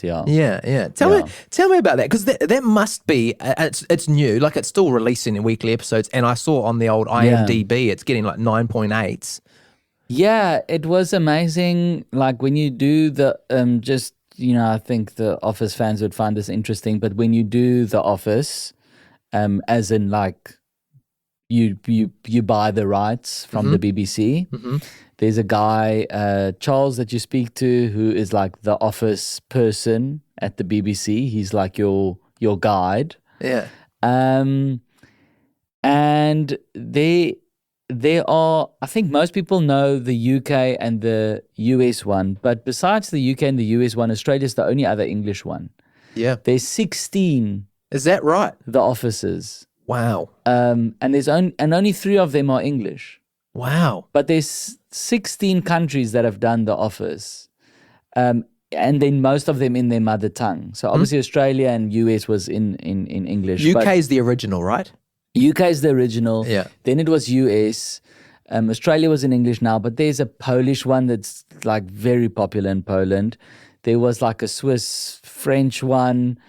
[SPEAKER 2] yeah.
[SPEAKER 1] Yeah. Tell me about that, because that must be, it's new, like it's still releasing in weekly episodes, and I saw on the old IMDb it's getting like 9.8s.
[SPEAKER 2] Yeah, it was amazing. Like when you do the I think the Office fans would find this interesting, but when you do The Office, as in like you buy the rights from the BBC, there's a guy, Charles, that you speak to, who is like the Office person at the BBC. He's like your guide.
[SPEAKER 1] Yeah.
[SPEAKER 2] And there are, I think most people know the UK and the US one, but besides the UK and the US one, Australia's the only other English one.
[SPEAKER 1] Yeah.
[SPEAKER 2] There's 16.
[SPEAKER 1] Is that right?
[SPEAKER 2] The offices.
[SPEAKER 1] Wow.
[SPEAKER 2] And only 3 of them are English.
[SPEAKER 1] Wow.
[SPEAKER 2] But there's 16 countries that have done The Office. And then most of them in their mother tongue. So obviously Australia and US was in English.
[SPEAKER 1] UK is the original, right?
[SPEAKER 2] UK is the original.
[SPEAKER 1] Yeah.
[SPEAKER 2] Then it was US. Australia was in English now, but there's a Polish one that's like very popular in Poland. There was like a Swiss French one.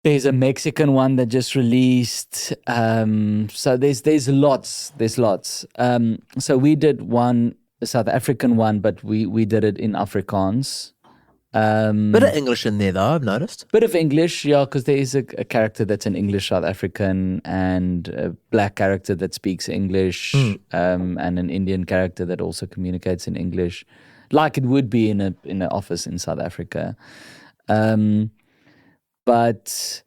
[SPEAKER 2] There's a Mexican one that just released. So there's lots. So we did one, a South African one, but we did it in Afrikaans.
[SPEAKER 1] Bit of English in there, though, I've noticed.
[SPEAKER 2] Bit of English, yeah, because there is a character that's an English South African, and a black character that speaks English, and an Indian character that also communicates in English, like it would be in an office in South Africa. But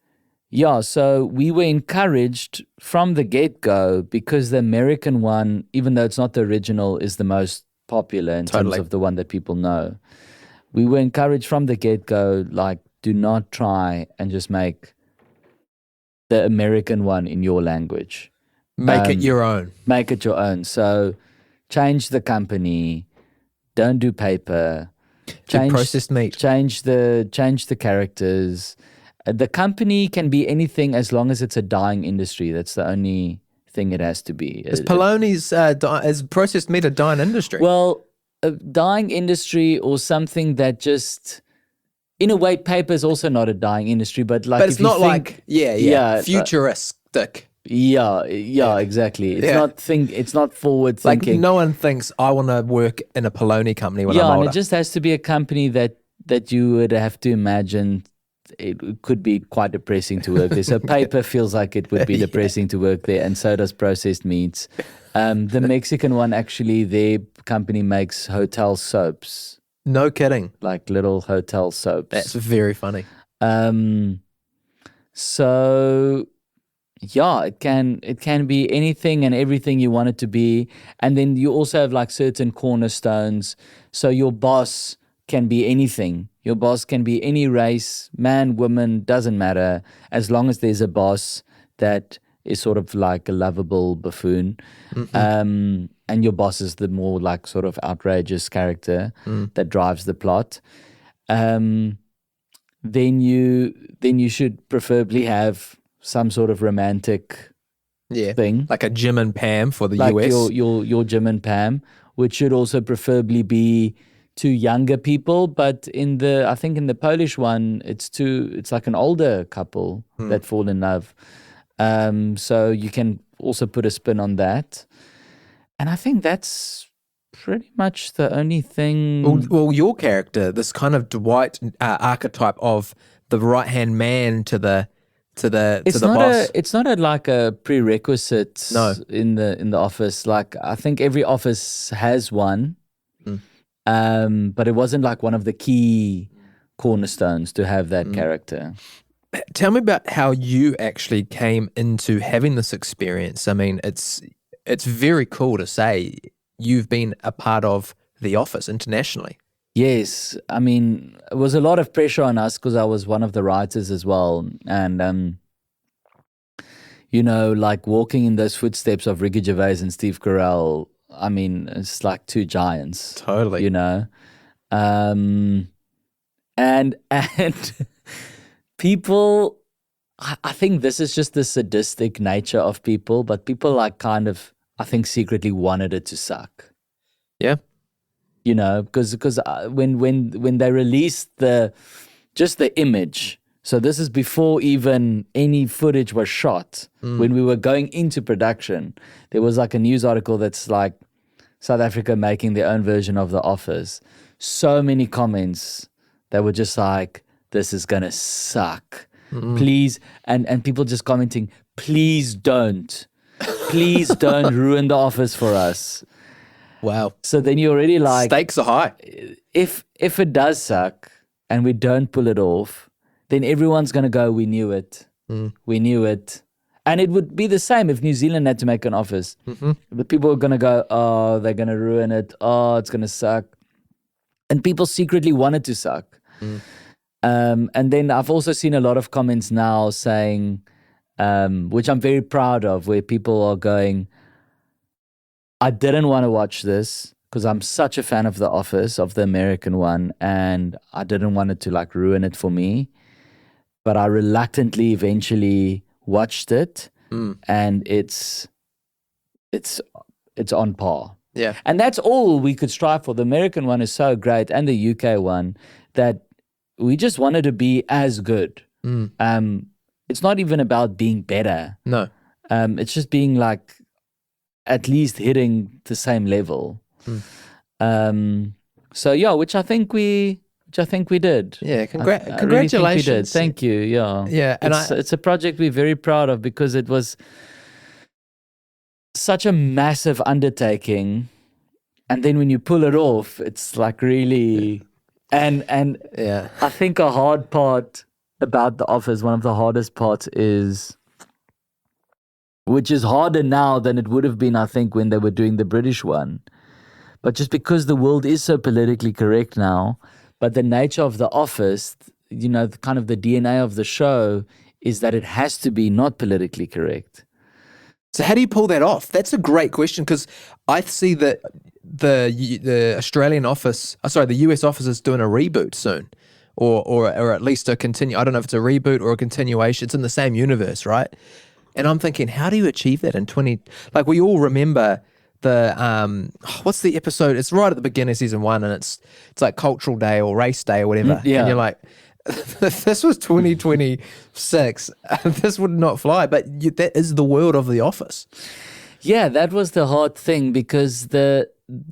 [SPEAKER 2] yeah, so we were encouraged from the get-go, because the American one, even though it's not the original, is the most popular in terms of the one that people know. We were encouraged from the get-go, like, do not try and just make the American one in your language.
[SPEAKER 1] Make it your own.
[SPEAKER 2] Make it your own. So change the company. Don't do paper.
[SPEAKER 1] Change processed meat.
[SPEAKER 2] Change the characters. The company can be anything as long as it's a dying industry. That's the only thing it has to be.
[SPEAKER 1] Is polonies, is processed meat a dying industry?
[SPEAKER 2] Well, a dying industry, or something that just, in a way, paper is also not a dying industry, but like,
[SPEAKER 1] but it's not like futuristic.
[SPEAKER 2] Yeah, exactly. It's not forward thinking.
[SPEAKER 1] Like no one thinks I want to work in a polony company when I'm older.
[SPEAKER 2] And it just has to be a company that you would have to imagine it could be quite depressing to work there. So paper feels like it would be depressing to work there, and so does processed meats. The Mexican one, actually, their company makes hotel soaps.
[SPEAKER 1] No kidding.
[SPEAKER 2] like little hotel soaps.
[SPEAKER 1] That's very funny.
[SPEAKER 2] So yeah, it can be anything and everything you want it to be. And then you also have like certain cornerstones. So your boss can be anything. Your boss can be any race, man, woman, doesn't matter, as long as there's a boss that is sort of like a lovable buffoon. And your boss is the more like sort of outrageous character that drives the plot. Then you should preferably have some sort of romantic thing,
[SPEAKER 1] like a Jim and Pam for the
[SPEAKER 2] like
[SPEAKER 1] US.
[SPEAKER 2] your Jim and Pam, which should also preferably be two younger people. But I think in the Polish one, it's like an older couple that fall in love. So you can also put a spin on that. And I think that's pretty much the only thing.
[SPEAKER 1] Well, your character, this kind of Dwight archetype of the right-hand man to the boss.
[SPEAKER 2] It's not like a prerequisite
[SPEAKER 1] No.
[SPEAKER 2] in the office. Like I think every office has one, but it wasn't like one of the key cornerstones to have that character.
[SPEAKER 1] Tell me about how you actually came into having this experience. I mean, it's very cool to say you've been a part of The Office internationally.
[SPEAKER 2] Yes, I mean, it was a lot of pressure on us because I was one of the writers as well. And, like walking in those footsteps of Ricky Gervais and Steve Carell, I mean, it's like two giants.
[SPEAKER 1] Totally.
[SPEAKER 2] And people, I think this is just the sadistic nature of people, but people like kind of, I think secretly wanted it to suck.
[SPEAKER 1] Yeah.
[SPEAKER 2] Because when they released the image, so this is before even any footage was shot. When we were going into production, there was like a news article that's like South Africa making their own version of The Office. So many comments that were just like, this is gonna suck. Please, and people just commenting, please don't ruin The Office for us.
[SPEAKER 1] Wow.
[SPEAKER 2] So then you're already like,
[SPEAKER 1] Stakes are high.
[SPEAKER 2] if it does suck and we don't pull it off, then everyone's going to go, we knew it. We knew it. And it would be the same if New Zealand had to make an Office. The people are going to go, oh, they're going to ruin it. Oh, it's going to suck. And people secretly want it to suck. And then I've also seen a lot of comments now saying, which I'm very proud of, where people are going, I didn't want to watch this because I'm such a fan of The Office, of the American one, and I didn't want it to like ruin it for me. But I reluctantly eventually watched it, and it's on par.
[SPEAKER 1] Yeah.
[SPEAKER 2] And that's all we could strive for. The American one is so great, and the UK one, that we just wanted to be as good. It's not even about being better.
[SPEAKER 1] No.
[SPEAKER 2] It's just being like at least hitting the same level. So yeah, which I think we did.
[SPEAKER 1] Yeah,
[SPEAKER 2] I really
[SPEAKER 1] congratulations.
[SPEAKER 2] think we did. Thank you. Yeah.
[SPEAKER 1] Yeah, and
[SPEAKER 2] it's a project we're very proud of because it was such a massive undertaking, and then when you pull it off, it's like really and
[SPEAKER 1] yeah.
[SPEAKER 2] I think a hard part about The Office, one of the hardest parts is, which is harder now than it would have been, I think, when they were doing the British one. But just because the world is so politically correct now, but the nature of The Office, kind of the DNA of the show is that it has to be not politically correct.
[SPEAKER 1] So how do you pull that off? That's a great question, because I see that the Australian office, the US office is doing a reboot soon, or at least a continue. I don't know if it's a reboot or a continuation. It's in the same universe, right? And I'm thinking, how do you achieve that in 20? Like, we all remember the what's the episode? It's right at the beginning of season 1, and it's like Cultural Day or Race Day or whatever.
[SPEAKER 2] Yeah.
[SPEAKER 1] And you're like, if this was 2026, this would not fly. But that is the world of The Office.
[SPEAKER 2] Yeah, that was the hard thing, because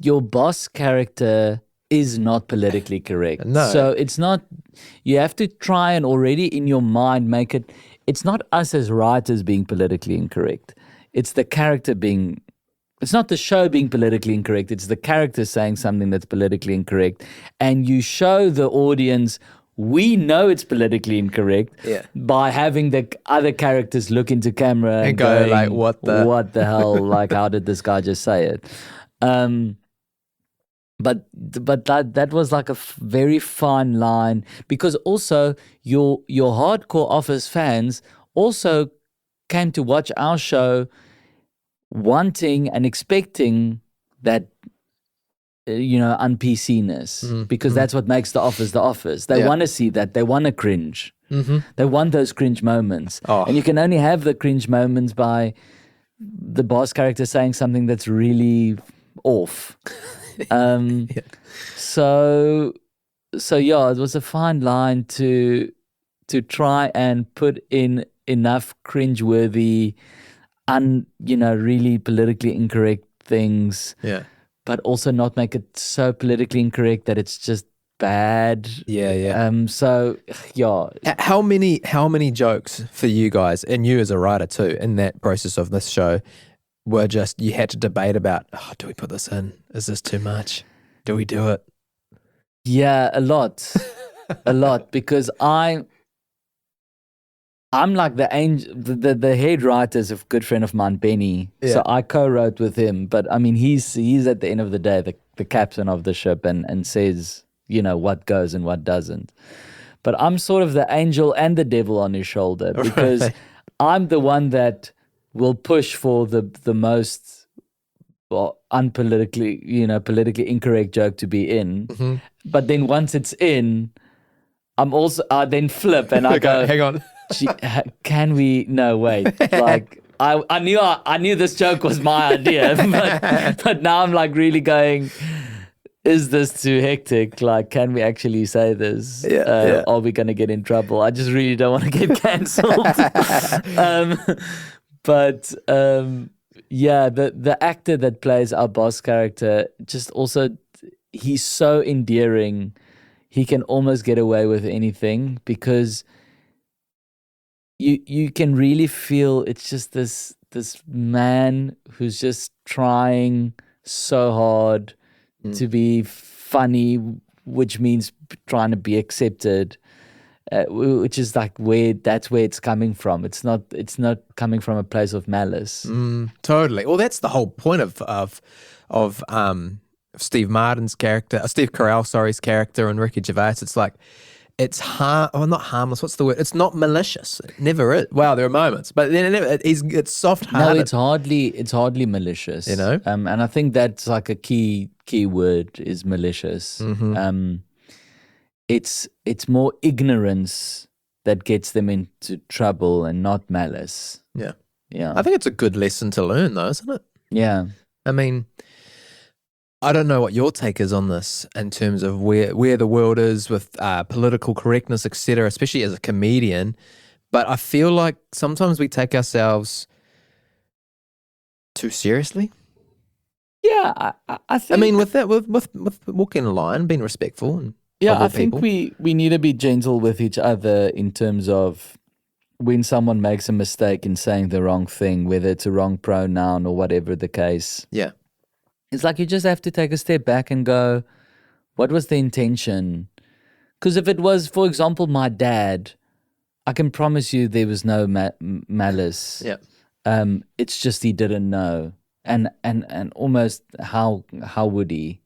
[SPEAKER 2] your boss character is not politically correct.
[SPEAKER 1] No.
[SPEAKER 2] So it's not, you have to try and already in your mind make it, it's not us as writers being politically incorrect. It's the character being it's not the show being politically incorrect, it's the character saying something that's politically incorrect. And you show the audience, we know it's politically incorrect by having the other characters look into camera and
[SPEAKER 1] go
[SPEAKER 2] going,
[SPEAKER 1] like, what the
[SPEAKER 2] hell? Like, how did this guy just say it? But that was like a very fine line, because also your hardcore Office fans also came to watch our show wanting and expecting that un-PC-ness, because that's what makes the Office the Office. They want to see that. They want to cringe. They want those cringe moments. And you can only have the cringe moments by the boss character saying something that's really off. So yeah, it was a fine line to try and put in enough cringeworthy, really politically incorrect things.
[SPEAKER 1] Yeah.
[SPEAKER 2] But also not make it so politically incorrect that it's just bad.
[SPEAKER 1] Yeah.
[SPEAKER 2] So yeah.
[SPEAKER 1] How many jokes for you guys, and you as a writer too, in that process of this show, were just you had to debate about, do we put this in? Is this too much? Do we do it?
[SPEAKER 2] Yeah, a lot. A lot, because I'm like the head writer is a good friend of mine, Benny.
[SPEAKER 1] Yeah.
[SPEAKER 2] So I co-wrote with him. But I mean, he's at the end of the day the captain of the ship and says, what goes and what doesn't. But I'm sort of the angel and the devil on his shoulder, because
[SPEAKER 1] Right.
[SPEAKER 2] I'm the one that will push for the most unpolitically, politically incorrect joke to be in. But then once it's in, I then flip and I go,
[SPEAKER 1] hang on.
[SPEAKER 2] can we? No, wait. Like I knew this joke was my idea, but now I'm like really going, is this too hectic? Like, can we actually say this? Are we going to get in trouble? I just really don't want to get cancelled. The actor that plays our boss character, just also, he's so endearing. He can almost get away with anything, because you can really feel it's just this man who's just trying so hard to be funny, which means trying to be accepted, which is like that's where it's coming from. It's not coming from a place of malice.
[SPEAKER 1] Totally. Well, that's the whole point of Steve Martin's character, Steve Carell's character, and Ricky Gervais. It's like, it's not harmless. What's the word? It's not malicious. It never is. Well, there are moments, but then it's soft-hearted.
[SPEAKER 2] No, it's hardly malicious. And I think that's like a key word is malicious. It's more ignorance that gets them into trouble, and not malice.
[SPEAKER 1] Yeah.
[SPEAKER 2] Yeah.
[SPEAKER 1] I think it's a good lesson to learn, though, isn't it?
[SPEAKER 2] Yeah.
[SPEAKER 1] I mean, I don't know what your take is on this in terms of where the world is with political correctness, etc., especially as a comedian. But I feel like sometimes we take ourselves too seriously.
[SPEAKER 2] Yeah, I think.
[SPEAKER 1] I mean, with walking a line, being respectful. And
[SPEAKER 2] I think we need to be gentle with each other in terms of when someone makes a mistake in saying the wrong thing, whether it's a wrong pronoun or whatever the case.
[SPEAKER 1] Yeah.
[SPEAKER 2] It's like you just have to take a step back and go, what was the intention? Because if it was, for example, my dad, I can promise you there was no malice.
[SPEAKER 1] Yeah.
[SPEAKER 2] It's just he didn't know. And almost how would he?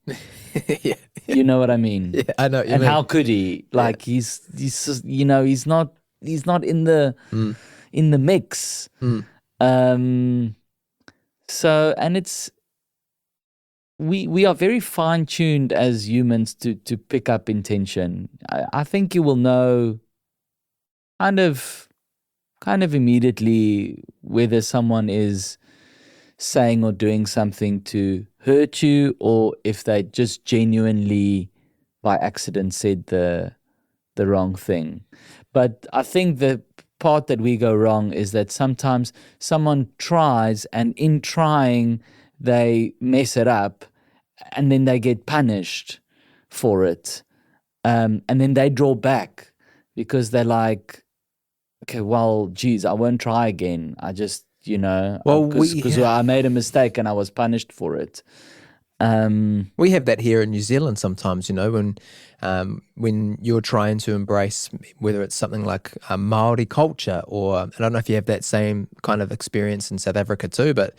[SPEAKER 1] Yeah.
[SPEAKER 2] You know what I mean?
[SPEAKER 1] Yeah, I know what you mean.
[SPEAKER 2] How could he? Like he's just, he's not in the mix. So, and it's, we are very fine-tuned as humans to pick up intention. I think you will know kind of immediately whether someone is saying or doing something to hurt you, or if they just genuinely by accident said the wrong thing. But I think the part that we go wrong is that sometimes someone tries, and in trying they mess it up, and then they get punished for it. And then they draw back because they're like, okay, well, geez, I won't try again. I just,
[SPEAKER 1] Well,
[SPEAKER 2] because I made a mistake and I was punished for it.
[SPEAKER 1] We have that here in New Zealand sometimes, when you're trying to embrace whether it's something like a Māori culture or I don't know if you have that same kind of experience in South Africa too, but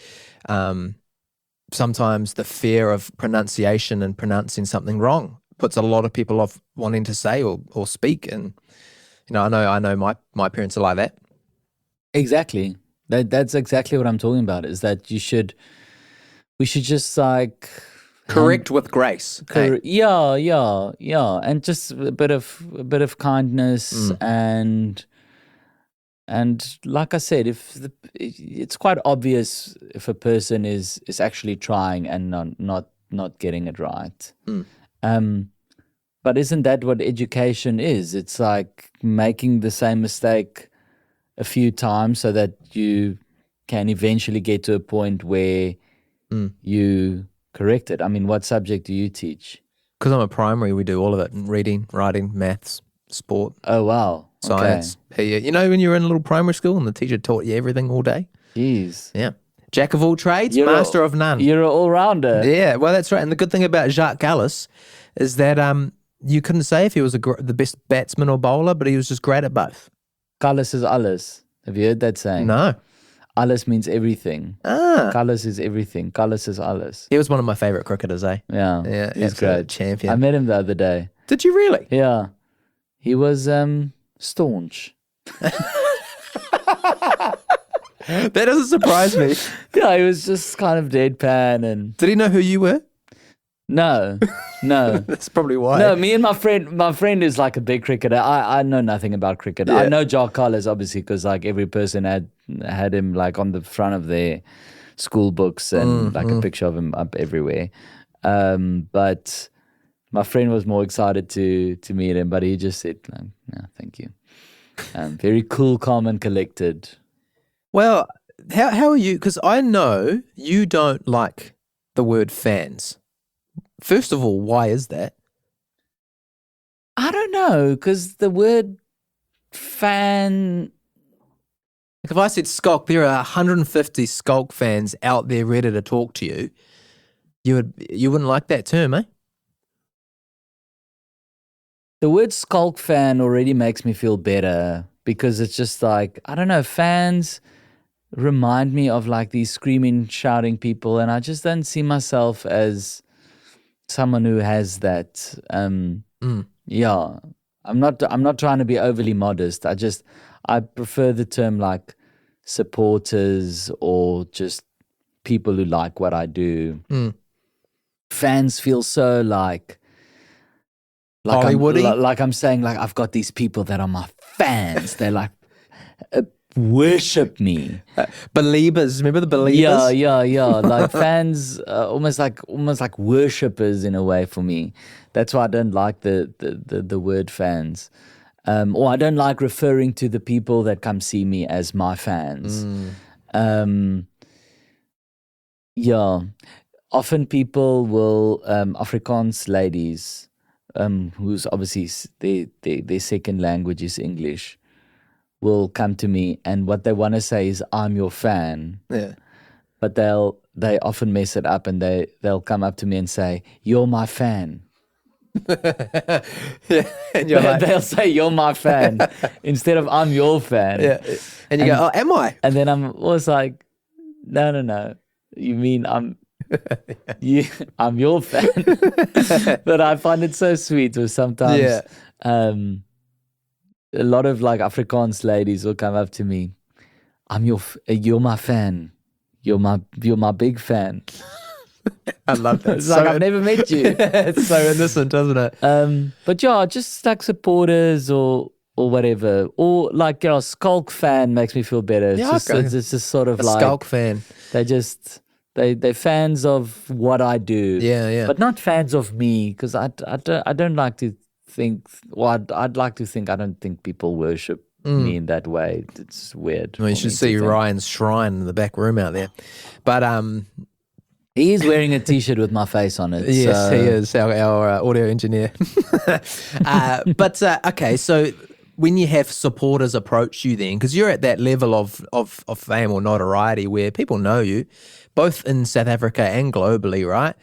[SPEAKER 1] sometimes the fear of pronunciation and pronouncing something wrong puts a lot of people off wanting to say or speak. And, I know my parents are like that.
[SPEAKER 2] Exactly. That's exactly what I'm talking about, is that we should just like
[SPEAKER 1] Correct with grace.
[SPEAKER 2] Yeah, and just a bit of kindness and like I said, it's quite obvious if a person is actually trying and not getting it right. But isn't that what education is? It's like making the same mistake a few times so that you can eventually get to a point where you correct it. I mean, what subject do you teach?
[SPEAKER 1] Because I'm a primary, we do all of it: reading, writing, maths, sport.
[SPEAKER 2] Oh, wow.
[SPEAKER 1] Science.
[SPEAKER 2] Okay.
[SPEAKER 1] When you were in a little primary school and the teacher taught you everything all day?
[SPEAKER 2] Jeez.
[SPEAKER 1] Yeah. Jack of all trades, master of none.
[SPEAKER 2] You're an all-rounder.
[SPEAKER 1] Yeah, well, that's right. And the good thing about Jacques Gallis is that you couldn't say if he was the best batsman or bowler, but he was just great at both.
[SPEAKER 2] Gallis is alles. Have you heard that saying?
[SPEAKER 1] No.
[SPEAKER 2] Alles means everything. Gallis is everything. Gallis is alles.
[SPEAKER 1] He was one of my favourite cricketers, eh?
[SPEAKER 2] Yeah, he's great.
[SPEAKER 1] Champion.
[SPEAKER 2] I met him the other day.
[SPEAKER 1] Did you really?
[SPEAKER 2] Yeah. He was staunch.
[SPEAKER 1] That doesn't surprise me.
[SPEAKER 2] Yeah, he was just kind of deadpan and...
[SPEAKER 1] Did he know who you were?
[SPEAKER 2] No.
[SPEAKER 1] That's probably why.
[SPEAKER 2] No, me and my friend is like a big cricketer. I know nothing about cricket.
[SPEAKER 1] Yeah.
[SPEAKER 2] I know Jacques Collins, obviously, because like every person had him like on the front of their school books and like a picture of him up everywhere. But my friend was more excited to meet him, but he just said, no, thank you. Very cool, calm and collected.
[SPEAKER 1] Well, how are you? Because I know you don't like the word fans. First of all, why is that?
[SPEAKER 2] I don't know, because the word fan...
[SPEAKER 1] If I said Schalk, there are 150 Schalk fans out there ready to talk to you. You wouldn't like that term, eh?
[SPEAKER 2] The word Schalk fan already makes me feel better because it's just like, I don't know, fans remind me of like these screaming, shouting people, and I just don't see myself as someone who has that. Yeah, I'm not trying to be overly modest. I prefer the term like supporters or just people who like what I do. Fans feel so like
[SPEAKER 1] Hollywoody?
[SPEAKER 2] Like I'm saying, like I've got these people that are my fans. They're like worship me.
[SPEAKER 1] Believers, remember the believers?
[SPEAKER 2] Yeah. Like fans, almost like worshippers in a way for me. That's why I don't like the word fans, or I don't like referring to the people that come see me as my fans. Yeah, often people will Afrikaans ladies, who's obviously their second language is English, will come to me, and what they want to say is, I'm your fan.
[SPEAKER 1] Yeah.
[SPEAKER 2] But they often mess it up, and they'll come up to me and say, you're my fan.
[SPEAKER 1] Yeah. And you're like,
[SPEAKER 2] They'll say, you're my fan, instead of I'm your fan.
[SPEAKER 1] yeah. And you go, oh, am I?
[SPEAKER 2] And then I'm always like, no. You mean I'm your fan? But I find it so sweet, or sometimes a lot of like Afrikaans ladies will come up to me. You're my fan. You're my big fan.
[SPEAKER 1] I love that.
[SPEAKER 2] It's like I've never met you.
[SPEAKER 1] It's so innocent, doesn't it?
[SPEAKER 2] But yeah, just like supporters or whatever, or like Schalk fan makes me feel better. It's just sort of like
[SPEAKER 1] Schalk fan.
[SPEAKER 2] They're fans of what I do.
[SPEAKER 1] Yeah.
[SPEAKER 2] But not fans of me, because I don't like to think. Well, I'd like to think I don't think people worship me in that way. It's weird.
[SPEAKER 1] Well, you should see Ryan's shrine in the back room out there. But
[SPEAKER 2] he is wearing a T-shirt with my face on it.
[SPEAKER 1] yes, he is our audio engineer. But okay, so when you have supporters approach you then, because you're at that level of fame or notoriety where people know you, both in South Africa and globally, right?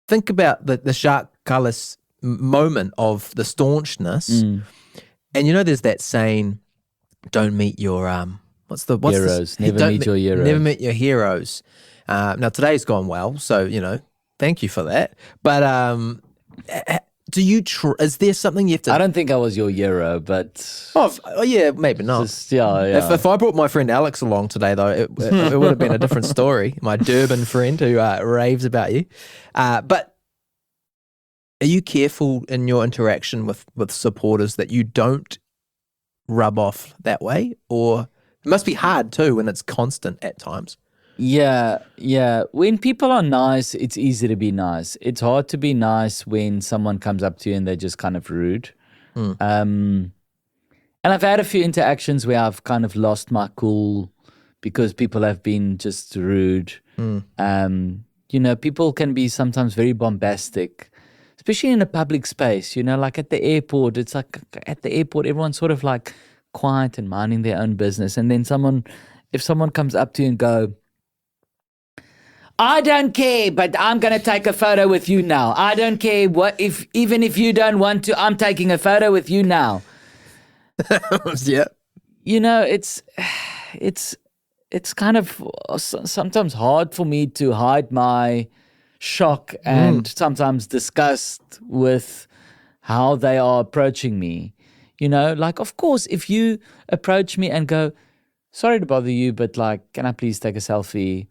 [SPEAKER 1] Think about the Shark Cullis moment of the staunchness. And there's that saying, don't meet your
[SPEAKER 2] heroes. Never meet your heroes.
[SPEAKER 1] Never meet your heroes. Now today's gone well, so thank you for that. But do you? Is there something you have to?
[SPEAKER 2] I don't think I was your hero, but
[SPEAKER 1] oh yeah, maybe not. If I brought my friend Alex along today, though, it would have been a different story. My Durban friend who raves about you. But are you careful in your interaction with supporters that you don't rub off that way? Or it must be hard too when it's constant at times.
[SPEAKER 2] Yeah. When people are nice, it's easy to be nice. It's hard to be nice when someone comes up to you and they're just kind of rude. And I've had a few interactions where I've kind of lost my cool because people have been just rude. People can be sometimes very bombastic, especially in a public space, like at the airport. It's like at the airport, everyone's sort of like quiet and minding their own business. And then if someone comes up to you and go, I don't care, but I'm going to take a photo with you now. I don't care even if you don't want to, I'm taking a photo with you now.
[SPEAKER 1] Yeah.
[SPEAKER 2] It's kind of sometimes hard for me to hide my shock and sometimes disgust with how they are approaching me. Like, of course, if you approach me and go, sorry to bother you, but like, can I please take a selfie?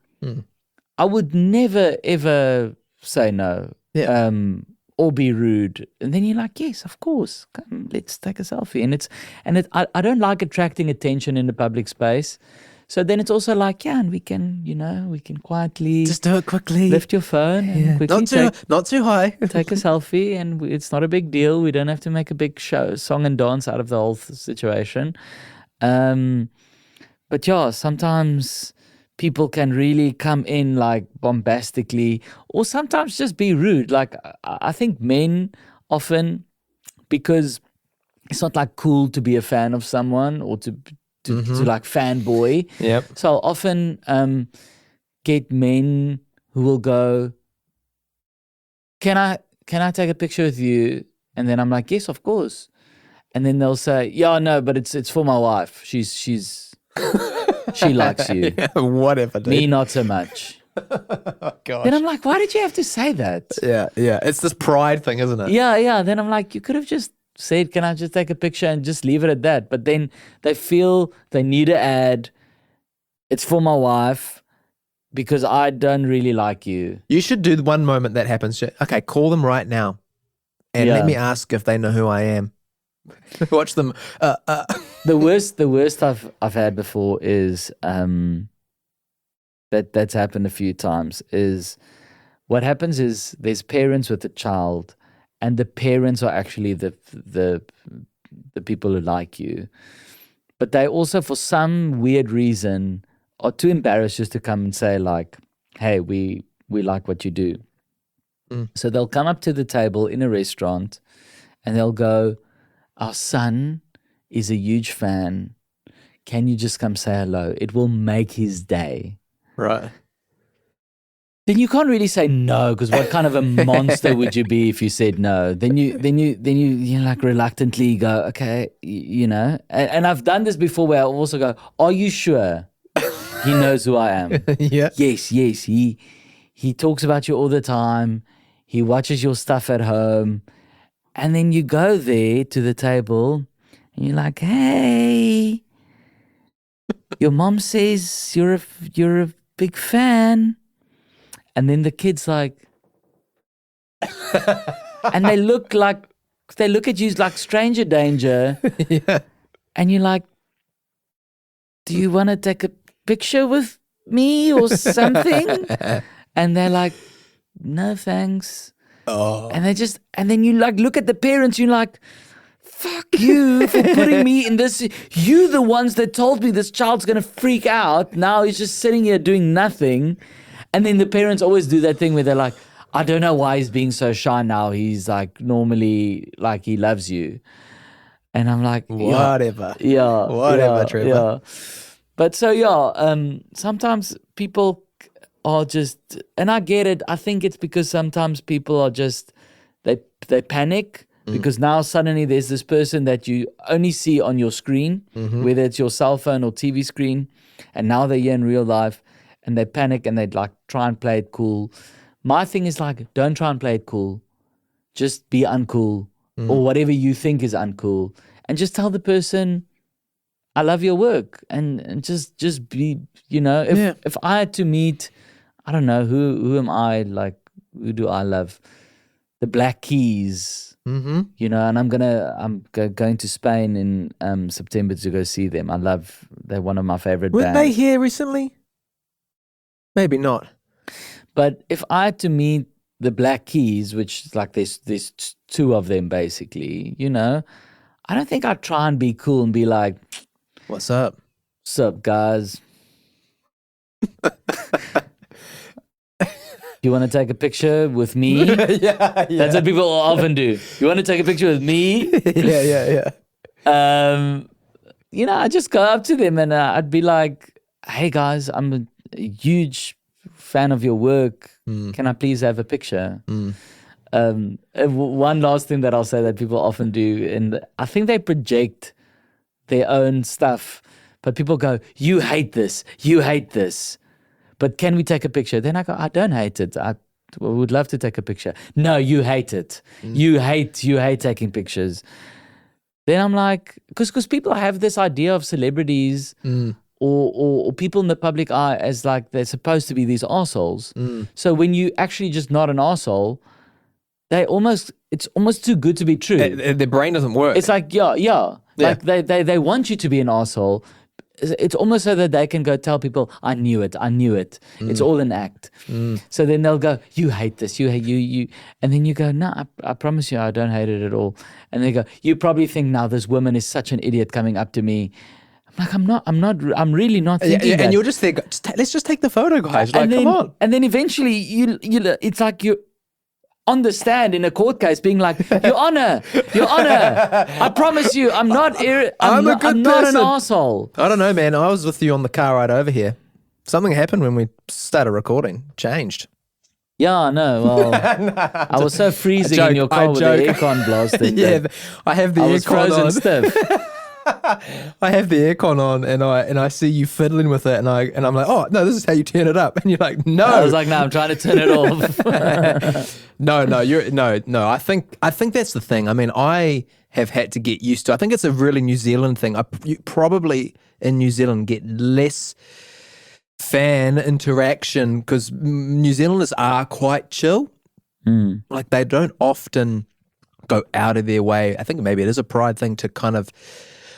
[SPEAKER 2] I would never, ever say no or be rude. And then you're like, yes, of course, come, let's take a selfie. And I don't like attracting attention in the public space. So then it's also like, and we can quietly
[SPEAKER 1] just do it quickly.
[SPEAKER 2] Lift your phone and quickly
[SPEAKER 1] not too high.
[SPEAKER 2] Take a selfie, and it's not a big deal. We don't have to make a big song and dance out of the whole situation. But yeah, sometimes people can really come in like bombastically, or sometimes just be rude. Like I think men often, because it's not like cool to be a fan of someone or to like fanboy.
[SPEAKER 1] Yep.
[SPEAKER 2] So I'll often get men who will go, can I take a picture with you? And then I'm like, yes, of course. And then they'll say, yeah, no, but it's for my wife. She's she likes you.
[SPEAKER 1] Yeah, whatever, dude.
[SPEAKER 2] Me, not so much.
[SPEAKER 1] Oh, gosh.
[SPEAKER 2] Then I'm like, why did you have to say that?
[SPEAKER 1] Yeah. It's this pride thing, isn't it?
[SPEAKER 2] Yeah. Then I'm like, you could have just said, can I just take a picture and just leave it at that? But then they feel they need to add, it's for my wife because I don't really like you.
[SPEAKER 1] You should do the one moment that happens. Okay, call them right now and let me ask if they know who I am. Watch them.
[SPEAKER 2] The worst I've had before is that's happened a few times. Is what happens is there's parents with a child, and the parents are actually the people who like you, but they also, for some weird reason, are too embarrassed just to come and say like, "Hey, we like what you do." So they'll come up to the table in a restaurant, and they'll go, our son is a huge fan. Can you just come say hello? It will make his day.
[SPEAKER 1] Right.
[SPEAKER 2] Then you can't really say no, because what kind of a monster would you be if you said no? Then you like reluctantly go, okay, And I've done this before where I also go, are you sure he knows who I am?
[SPEAKER 1] Yeah.
[SPEAKER 2] Yes. He talks about you all the time. He watches your stuff at home. And then you go there to the table and you're like, hey, your mom says you're a big fan. And then the kid's like, and they look at you like stranger danger.
[SPEAKER 1] Yeah.
[SPEAKER 2] And you're like, do you want to take a picture with me or something? And they're like, no, thanks.
[SPEAKER 1] Oh.
[SPEAKER 2] And then you like look at the parents, you're like, fuck you for putting me in this. You the ones that told me this child's going to freak out. Now he's just sitting here doing nothing. And then the parents always do that thing where they're like, I don't know why he's being so shy now. He's like normally like he loves you. And I'm like,
[SPEAKER 1] Whatever.
[SPEAKER 2] Yeah.
[SPEAKER 1] Whatever, Trevor.
[SPEAKER 2] Yeah. But so, sometimes people are just, and I get it. I think it's because sometimes people are just, they panic because now suddenly there's this person that you only see on your screen, whether it's your cell phone or TV screen, and now they're here in real life, and they panic and they like try and play it cool. My thing is like, don't try and play it cool. Just be uncool or whatever you think is uncool, and just tell the person, I love your work, and just be, if I had to meet, I don't know, who am I, like, who do I love? The Black Keys, and I'm going to Spain in September to go see them. They're one of my favorite
[SPEAKER 1] Weren't
[SPEAKER 2] bands.
[SPEAKER 1] they here recently? Maybe not.
[SPEAKER 2] But if I had to meet the Black Keys, which is like there's two of them basically, I don't think I'd try and be cool and be like,
[SPEAKER 1] What's up?
[SPEAKER 2] "What's up, guys? You want to take a picture with me?"
[SPEAKER 1] yeah.
[SPEAKER 2] That's what people often do. You want to take a picture with me?
[SPEAKER 1] yeah.
[SPEAKER 2] I just go up to them and I'd be like, "Hey guys, I'm a huge fan of your work. Can I please have a picture?" One last thing that I'll say that people often do, and I think they project their own stuff, but people go, "You hate this, but can we take a picture?" Then I go, "I don't hate it. I would love to take a picture." "No, you hate it. You hate taking pictures." Then I'm like, because people have this idea of celebrities or people in the public eye as like they're supposed to be these assholes. So when you actually just not an asshole, it's almost too good to be true.
[SPEAKER 1] Their brain doesn't work.
[SPEAKER 2] It's like, yeah. Like they want you to be an asshole. It's almost so that they can go tell people, I knew it. It's all an act. So then they'll go, "You hate this, you hate you." And then you go, "No, I promise you I don't hate it at all." And they go, "You probably think now this woman is such an idiot coming up to me." I'm like, I'm really not thinking that.
[SPEAKER 1] And you'll just think, let's just take the photo, guys. Like, come on.
[SPEAKER 2] And then eventually it's like you're on the stand in a court case being like, Your Honor, I promise you, I'm not I'm not an asshole.
[SPEAKER 1] I don't know, man. I was with you on the car ride over here. Something happened when we started recording. Changed.
[SPEAKER 2] Yeah, I know. Well, I was so freezing in your car with the aircon blasting.
[SPEAKER 1] Yeah, I have the
[SPEAKER 2] I was
[SPEAKER 1] aircon
[SPEAKER 2] frozen
[SPEAKER 1] on.
[SPEAKER 2] stiff.
[SPEAKER 1] I have the aircon on, and I see you fiddling with it, and I'm like, "Oh no, this is how you turn it up." And you're like, "No."
[SPEAKER 2] I was like, "No, I'm trying to turn it off."
[SPEAKER 1] No. I think that's the thing. I mean, I have had to get used to. I think it's a really New Zealand thing. You probably in New Zealand get less fan interaction because New Zealanders are quite chill. Like they don't often go out of their way. I think maybe it is a pride thing to kind of,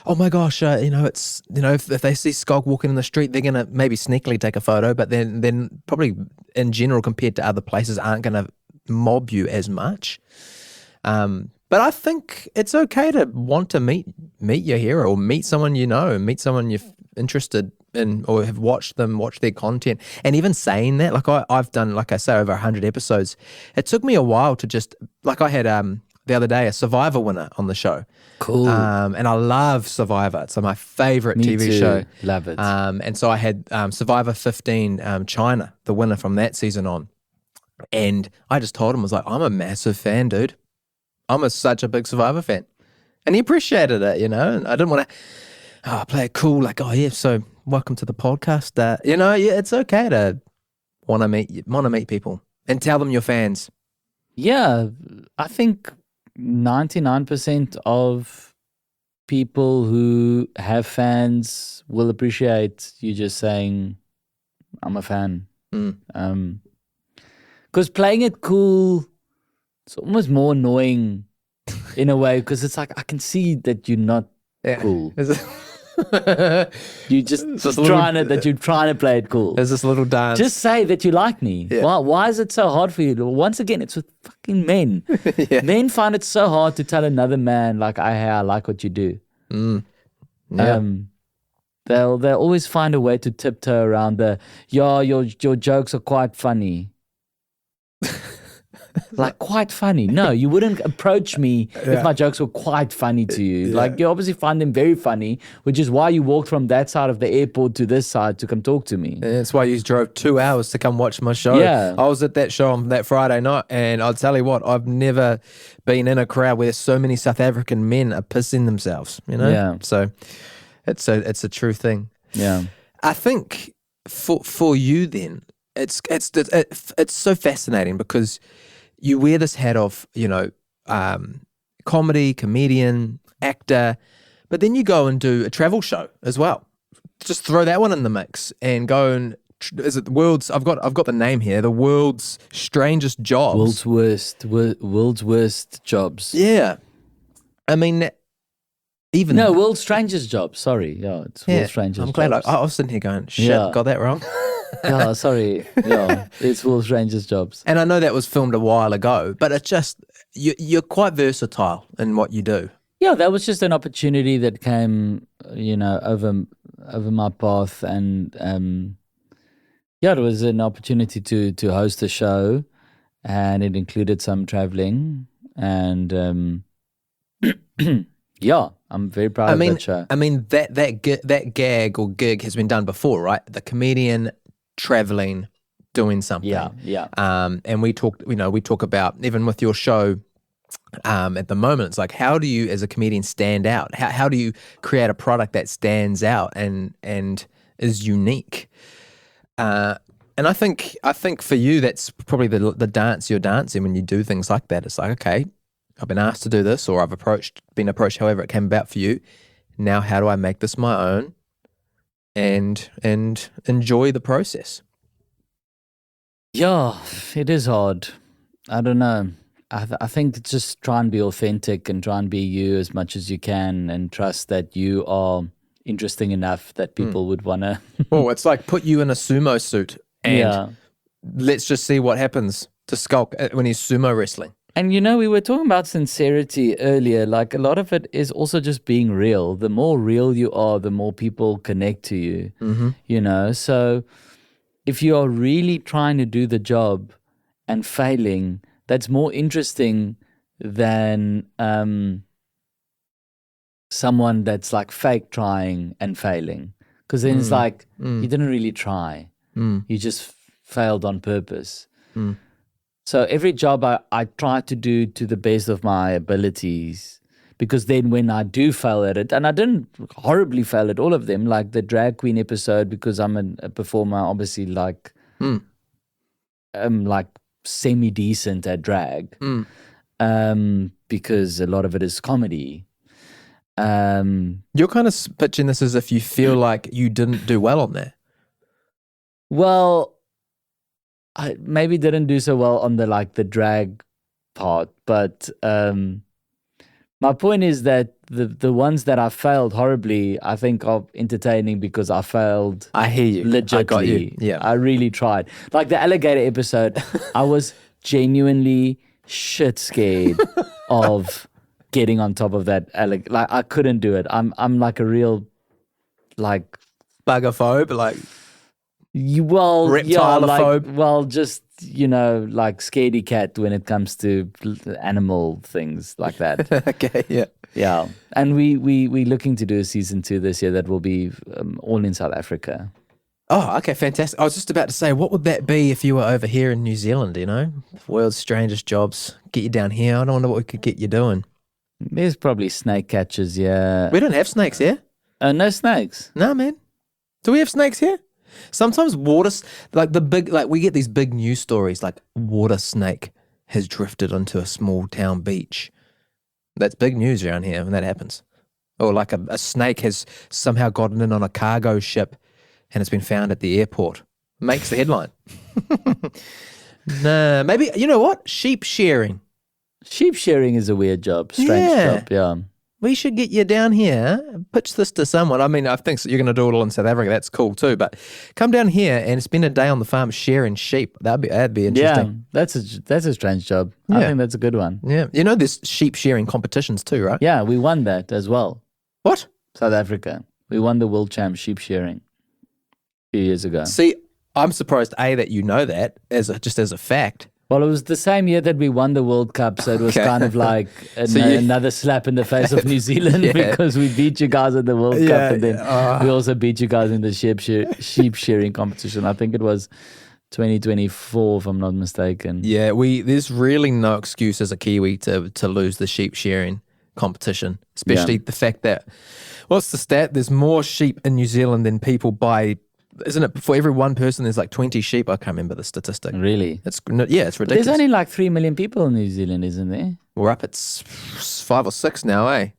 [SPEAKER 1] oh my gosh, it's, if they see Schalk walking in the street, they're going to maybe sneakily take a photo, but then probably in general compared to other places aren't going to mob you as much. But I think it's okay to want to meet your hero or meet someone meet someone you're interested in or have watched their content. And even saying that, like I've done, like I say, over 100 episodes. It took me a while to just, like I had the other day a Survivor winner on the show.
[SPEAKER 2] Cool.
[SPEAKER 1] And I love Survivor. It's my favorite
[SPEAKER 2] Me
[SPEAKER 1] TV
[SPEAKER 2] too.
[SPEAKER 1] show.
[SPEAKER 2] Love it.
[SPEAKER 1] And so I had Survivor 15 China, the winner from that season on. And I just told him, I was like, I'm a massive fan, dude. I'm such a big Survivor fan. And he appreciated it, and I didn't want to play it cool, like, oh yeah, so welcome to the podcast. It's okay to want to meet people and tell them you're fans.
[SPEAKER 2] Yeah, I think 99% of people who have fans will appreciate you just saying, I'm a fan. Because playing it cool, it's almost more annoying in a way because it's like, I can see that you're not cool. You're just you're trying to play it cool.
[SPEAKER 1] There's this little dance.
[SPEAKER 2] Just say that you like me.
[SPEAKER 1] Yeah.
[SPEAKER 2] Why is it so hard for you? Once again, it's with fucking men.
[SPEAKER 1] Yeah.
[SPEAKER 2] Men find it so hard to tell another man like, I like what you do.
[SPEAKER 1] Yeah.
[SPEAKER 2] They'll always find a way to tiptoe around your jokes are quite funny. Like, quite funny. No, you wouldn't approach me if my jokes were quite funny to you. Like, you obviously find them very funny, which is why you walked from that side of the airport to this side to come talk to me.
[SPEAKER 1] And that's why you drove 2 hours to come watch my show.
[SPEAKER 2] Yeah.
[SPEAKER 1] I was at that show on that Friday night, and I'll tell you what, I've never been in a crowd where so many South African men are pissing themselves, you know?
[SPEAKER 2] Yeah.
[SPEAKER 1] So it's a true thing.
[SPEAKER 2] Yeah.
[SPEAKER 1] I think for you then, it's so fascinating because you wear this hat of, comedy, comedian, actor, but then you go and do a travel show as well. Just throw that one in the mix and go and is it the world's? I've got the name here. The world's strangest jobs.
[SPEAKER 2] World's worst jobs.
[SPEAKER 1] Yeah, I mean, even
[SPEAKER 2] world's strangest jobs. Sorry, it's world's strangest.
[SPEAKER 1] I'm glad
[SPEAKER 2] jobs.
[SPEAKER 1] I was sitting here going, shit, got that wrong.
[SPEAKER 2] Sorry. It's world's strangest jobs.
[SPEAKER 1] And I know that was filmed a while ago, but it's just you're quite versatile in what you do.
[SPEAKER 2] Yeah, that was just an opportunity that came, over my path, and it was an opportunity to host a show, and it included some traveling, and I'm very proud of that show.
[SPEAKER 1] I mean that gag or gig has been done before, right? The comedian traveling, doing something.
[SPEAKER 2] Yeah.
[SPEAKER 1] And we talk about, even with your show, at the moment, it's like, how do you as a comedian stand out? How do you create a product that stands out and is unique? And I think for you, that's probably the dance you're dancing when you do things like that. It's like, okay, I've been asked to do this, or I've been approached, however it came about for you. Now, how do I make this my own and enjoy the process?
[SPEAKER 2] Yeah, it is hard. I don't know. I think just try and be authentic and try and be you as much as you can, and trust that you are interesting enough that people would want to.
[SPEAKER 1] Oh, it's like put you in a sumo suit and let's just see what happens to Schalk when he's sumo wrestling.
[SPEAKER 2] And we were talking about sincerity earlier. Like, a lot of it is also just being real. The more real you are, the more people connect to you.
[SPEAKER 1] Mm-hmm.
[SPEAKER 2] So if you are really trying to do the job and failing, that's more interesting than someone that's like fake trying and failing. Because then it's like, you didn't really try. You just failed on purpose. So every job I try to do to the best of my abilities, because then when I do fail at it, and I didn't horribly fail at all of them, like the drag queen episode, because I'm a performer, obviously, like like semi-decent at drag, because a lot of it is comedy.
[SPEAKER 1] You're kind of pitching this as if you feel like you didn't do well on there.
[SPEAKER 2] Well, I maybe didn't do so well on the drag part, but my point is that the ones that I failed horribly, I think are entertaining because I failed.
[SPEAKER 1] I hear you.
[SPEAKER 2] Legitly.
[SPEAKER 1] I got you. Yeah.
[SPEAKER 2] I really tried. Like the alligator episode, I was genuinely shit scared of getting on top of that alligator. Like, I couldn't do it. I'm like a real like
[SPEAKER 1] buggerphobe, like
[SPEAKER 2] reptilophobe. Just like scaredy cat when it comes to animal things like that.
[SPEAKER 1] Okay,
[SPEAKER 2] yeah. And we're looking to do a season 2 this year that will be all in South Africa.
[SPEAKER 1] Oh, okay, fantastic. I was just about to say, what would that be if you were over here in New Zealand? World's strangest jobs. Get you down here. I don't wonder what we could get you doing.
[SPEAKER 2] There's probably snake catchers, yeah.
[SPEAKER 1] We don't have snakes here.
[SPEAKER 2] No snakes.
[SPEAKER 1] No, man. Do we have snakes here? Sometimes we get these big news stories like water snake has drifted onto a small town beach. That's big news around here when that happens. Or like a snake has somehow gotten in on a cargo ship and it's been found at the airport. Makes the headline. Nah, maybe, you know what? Sheep shearing.
[SPEAKER 2] Sheep shearing is a weird job, strange job, yeah.
[SPEAKER 1] We should get you down here, pitch this to someone. I mean, I think you're going to do it all in South Africa. That's cool too. But come down here and spend a day on the farm shearing sheep. That'd be interesting.
[SPEAKER 2] Yeah, that's a strange job. Yeah. I think that's a good one.
[SPEAKER 1] Yeah. There's sheep shearing competitions too, right?
[SPEAKER 2] Yeah, we won that as well.
[SPEAKER 1] What?
[SPEAKER 2] South Africa. We won the World Champ sheep shearing a few years ago.
[SPEAKER 1] See, I'm surprised, A, that you know that just as a fact.
[SPEAKER 2] Well, it was the same year that we won the World Cup, so it was
[SPEAKER 1] Okay.
[SPEAKER 2] kind of like another slap in the face of New Zealand because we beat you guys at the World Cup, and then we also beat you guys in the sheep shearing competition. I think it was 2024, if I'm not mistaken.
[SPEAKER 1] Yeah, there's really no excuse as a Kiwi to lose the sheep shearing competition, especially the fact that, what's the stat? There's more sheep in New Zealand than people buy. Isn't it? For every one person, there's like 20 sheep. I can't remember the statistic.
[SPEAKER 2] Really?
[SPEAKER 1] It's ridiculous.
[SPEAKER 2] There's only like 3 million people in New Zealand, isn't there?
[SPEAKER 1] We're up at 5 or 6 now, eh?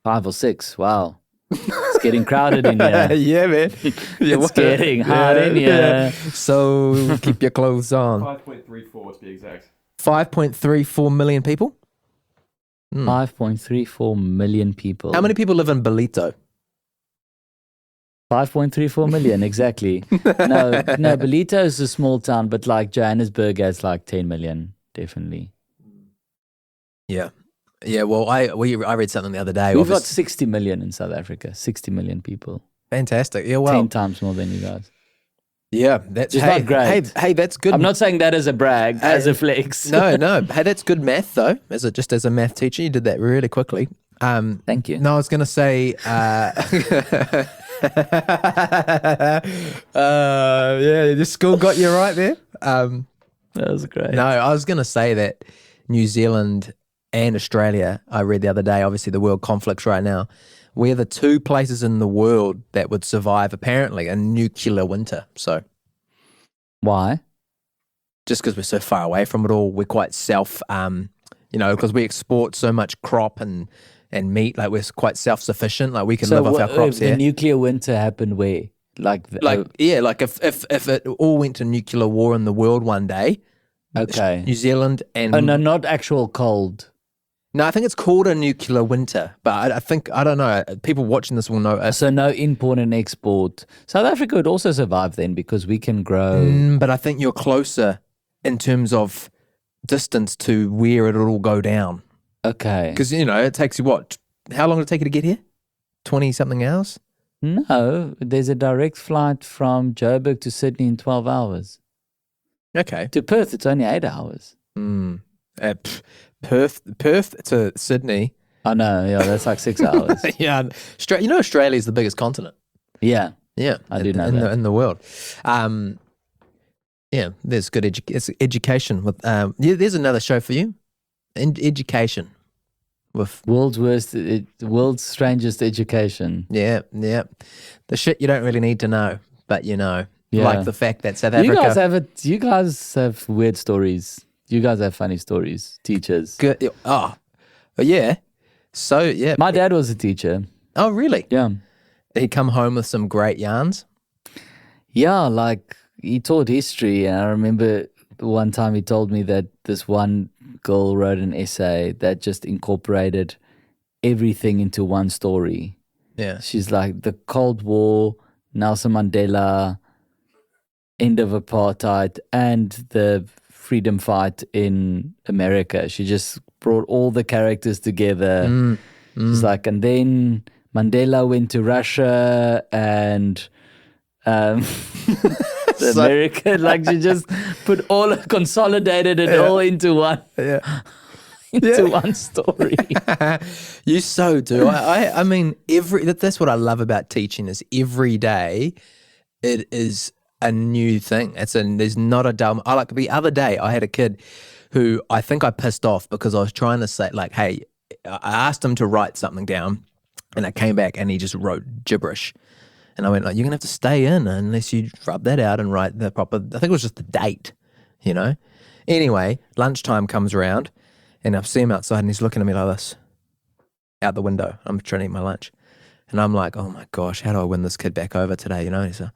[SPEAKER 2] 5 or 6. Wow. It's getting crowded in here.
[SPEAKER 1] Yeah, man.
[SPEAKER 2] It's getting hard in here.
[SPEAKER 1] Yeah. So keep your clothes on.
[SPEAKER 3] 5.34 to be exact.
[SPEAKER 1] 5.34 million people?
[SPEAKER 2] 5.34 million people.
[SPEAKER 1] How many people live in Belito?
[SPEAKER 2] 5.34 million, exactly. No, Belito is a small town, but like Johannesburg has like 10 million, definitely.
[SPEAKER 1] Yeah. Yeah, well, I read something the other day.
[SPEAKER 2] We've got 60 million in South Africa, 60 million people.
[SPEAKER 1] Fantastic. Yeah, well.
[SPEAKER 2] 10 times more than you guys.
[SPEAKER 1] Yeah, that's
[SPEAKER 2] not great.
[SPEAKER 1] Hey, that's good.
[SPEAKER 2] I'm not saying that as a brag, as a flex.
[SPEAKER 1] No. Hey, that's good math, though. As a math teacher, you did that really quickly.
[SPEAKER 2] Thank you.
[SPEAKER 1] No, I was going to say... the school got you right there.
[SPEAKER 2] That was great.
[SPEAKER 1] No, I was going to say that New Zealand and Australia, I read the other day, obviously the world conflicts right now, we're the 2 places in the world that would survive, apparently, a nuclear winter. So,
[SPEAKER 2] why?
[SPEAKER 1] just because we're so far away from it all, we're quite because we export so much crop and meat, like we're quite self-sufficient, like we can live off our crops
[SPEAKER 2] here. The nuclear winter happened where?
[SPEAKER 1] If it all went to nuclear war in the world one day,
[SPEAKER 2] okay,
[SPEAKER 1] New Zealand and...
[SPEAKER 2] Oh, no, not actual cold.
[SPEAKER 1] No, I think it's called a nuclear winter, but I don't know, people watching this will know.
[SPEAKER 2] So no import and export. South Africa would also survive then because we can grow.
[SPEAKER 1] But I think you're closer in terms of distance to where it'll all go down.
[SPEAKER 2] Okay.
[SPEAKER 1] Because, it takes you what? How long did it take you to get here? 20-something hours?
[SPEAKER 2] No, there's a direct flight from Joburg to Sydney in 12 hours.
[SPEAKER 1] Okay.
[SPEAKER 2] To Perth, it's only 8 hours.
[SPEAKER 1] Perth to Sydney.
[SPEAKER 2] I know, yeah, that's like 6 hours.
[SPEAKER 1] Yeah. Australia is the biggest continent.
[SPEAKER 2] Yeah.
[SPEAKER 1] Yeah.
[SPEAKER 2] I do know that.
[SPEAKER 1] In the world. Yeah, there's good education. With there's another show for you. Education. With
[SPEAKER 2] world's strangest education.
[SPEAKER 1] Yeah. The shit you don't really need to know, but
[SPEAKER 2] Yeah.
[SPEAKER 1] like the fact that South Africa...
[SPEAKER 2] You guys have weird stories. You guys have funny stories. Teachers.
[SPEAKER 1] Good. Oh, yeah. So, yeah.
[SPEAKER 2] My dad was a teacher.
[SPEAKER 1] Oh, really?
[SPEAKER 2] Yeah.
[SPEAKER 1] He come home with some great yarns?
[SPEAKER 2] Yeah, like he taught history, and I remember one time he told me that this one girl wrote an essay that just incorporated everything into one story.
[SPEAKER 1] Yeah.
[SPEAKER 2] She's like the Cold War, Nelson Mandela, end of apartheid, and the freedom fight in America. She just brought all the characters together. She's like, and then Mandela went to Russia and America. Like she just consolidated it all into one.
[SPEAKER 1] Yeah.
[SPEAKER 2] One story.
[SPEAKER 1] You so do. I mean, that's what I love about teaching is every day it is a new thing. There's not a dull. The other day I had a kid who I think I pissed off because I was trying to say like, hey, I asked him to write something down and I came back and he just wrote gibberish. And I went like, you're going to have to stay in unless you rub that out and write the proper, I think it was just the date, Anyway, lunchtime comes around and I see him outside and he's looking at me like this, out the window. I'm trying to eat my lunch. And I'm like, oh my gosh, how do I win this kid back over today, And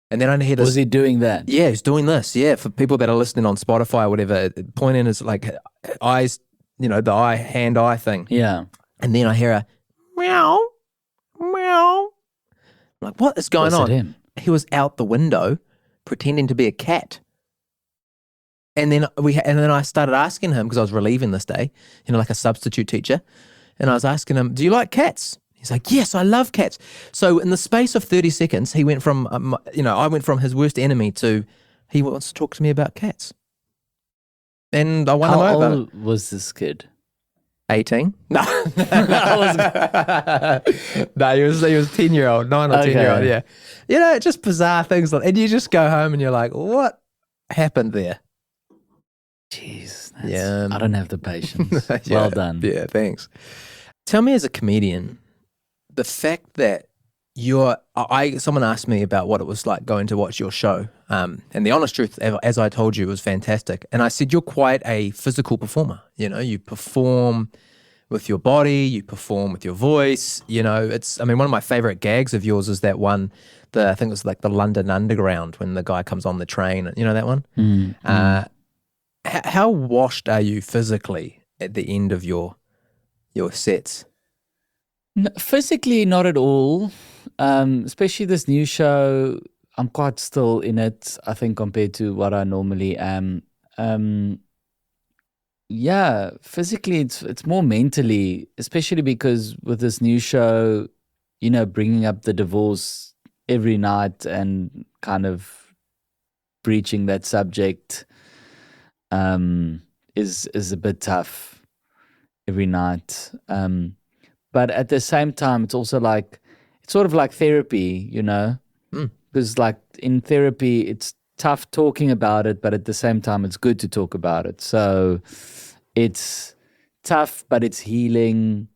[SPEAKER 1] then I hear this.
[SPEAKER 2] Was he doing that?
[SPEAKER 1] Yeah, he's doing this. Yeah, for people that are listening on Spotify or whatever, pointing is like eyes, the hand-eye thing.
[SPEAKER 2] Yeah.
[SPEAKER 1] And then I hear a meow, meow. I'm like, what is going on?
[SPEAKER 2] Was it him?
[SPEAKER 1] He was out the window pretending to be a cat. And then I started asking him because I was relieving this day, like a substitute teacher. And I was asking him, do you like cats? He's like, yes, I love cats. So in the space of 30 seconds, he went from, I went from his worst enemy to he wants to talk to me about cats. and I won him
[SPEAKER 2] How
[SPEAKER 1] over.
[SPEAKER 2] old was this kid?
[SPEAKER 1] 18? No. No, he was 10-year-old, 9 or 10-year-old, yeah. You know, just bizarre things. And you just go home and you're like, what happened there?
[SPEAKER 2] Jeez,
[SPEAKER 1] Yeah.
[SPEAKER 2] I don't have the patience.
[SPEAKER 1] Yeah,
[SPEAKER 2] Well done.
[SPEAKER 1] Yeah, thanks. Tell me, as a comedian, the fact that someone asked me about what it was like going to watch your show. And the honest truth, as I told you, it was fantastic. And I said, you're quite a physical performer. You know, you perform with your body, you perform with your voice. You know, one of my favorite gags of yours is that one, I think it was like the London Underground when the guy comes on the train. You know that one? How washed are you physically at the end of your sets?
[SPEAKER 2] No, physically, not at all. Especially this new show, I'm quite still in it, I think, compared to what I normally am. Yeah, physically, it's more mentally, especially because with this new show, you know, bringing up the divorce every night and kind of breaching that subject is a bit tough every night. But at the same time, it's also like, it's sort of like therapy, you know? Because like in therapy, it's tough talking about it, but at the same time, it's good to talk about it. So it's tough, but it's healing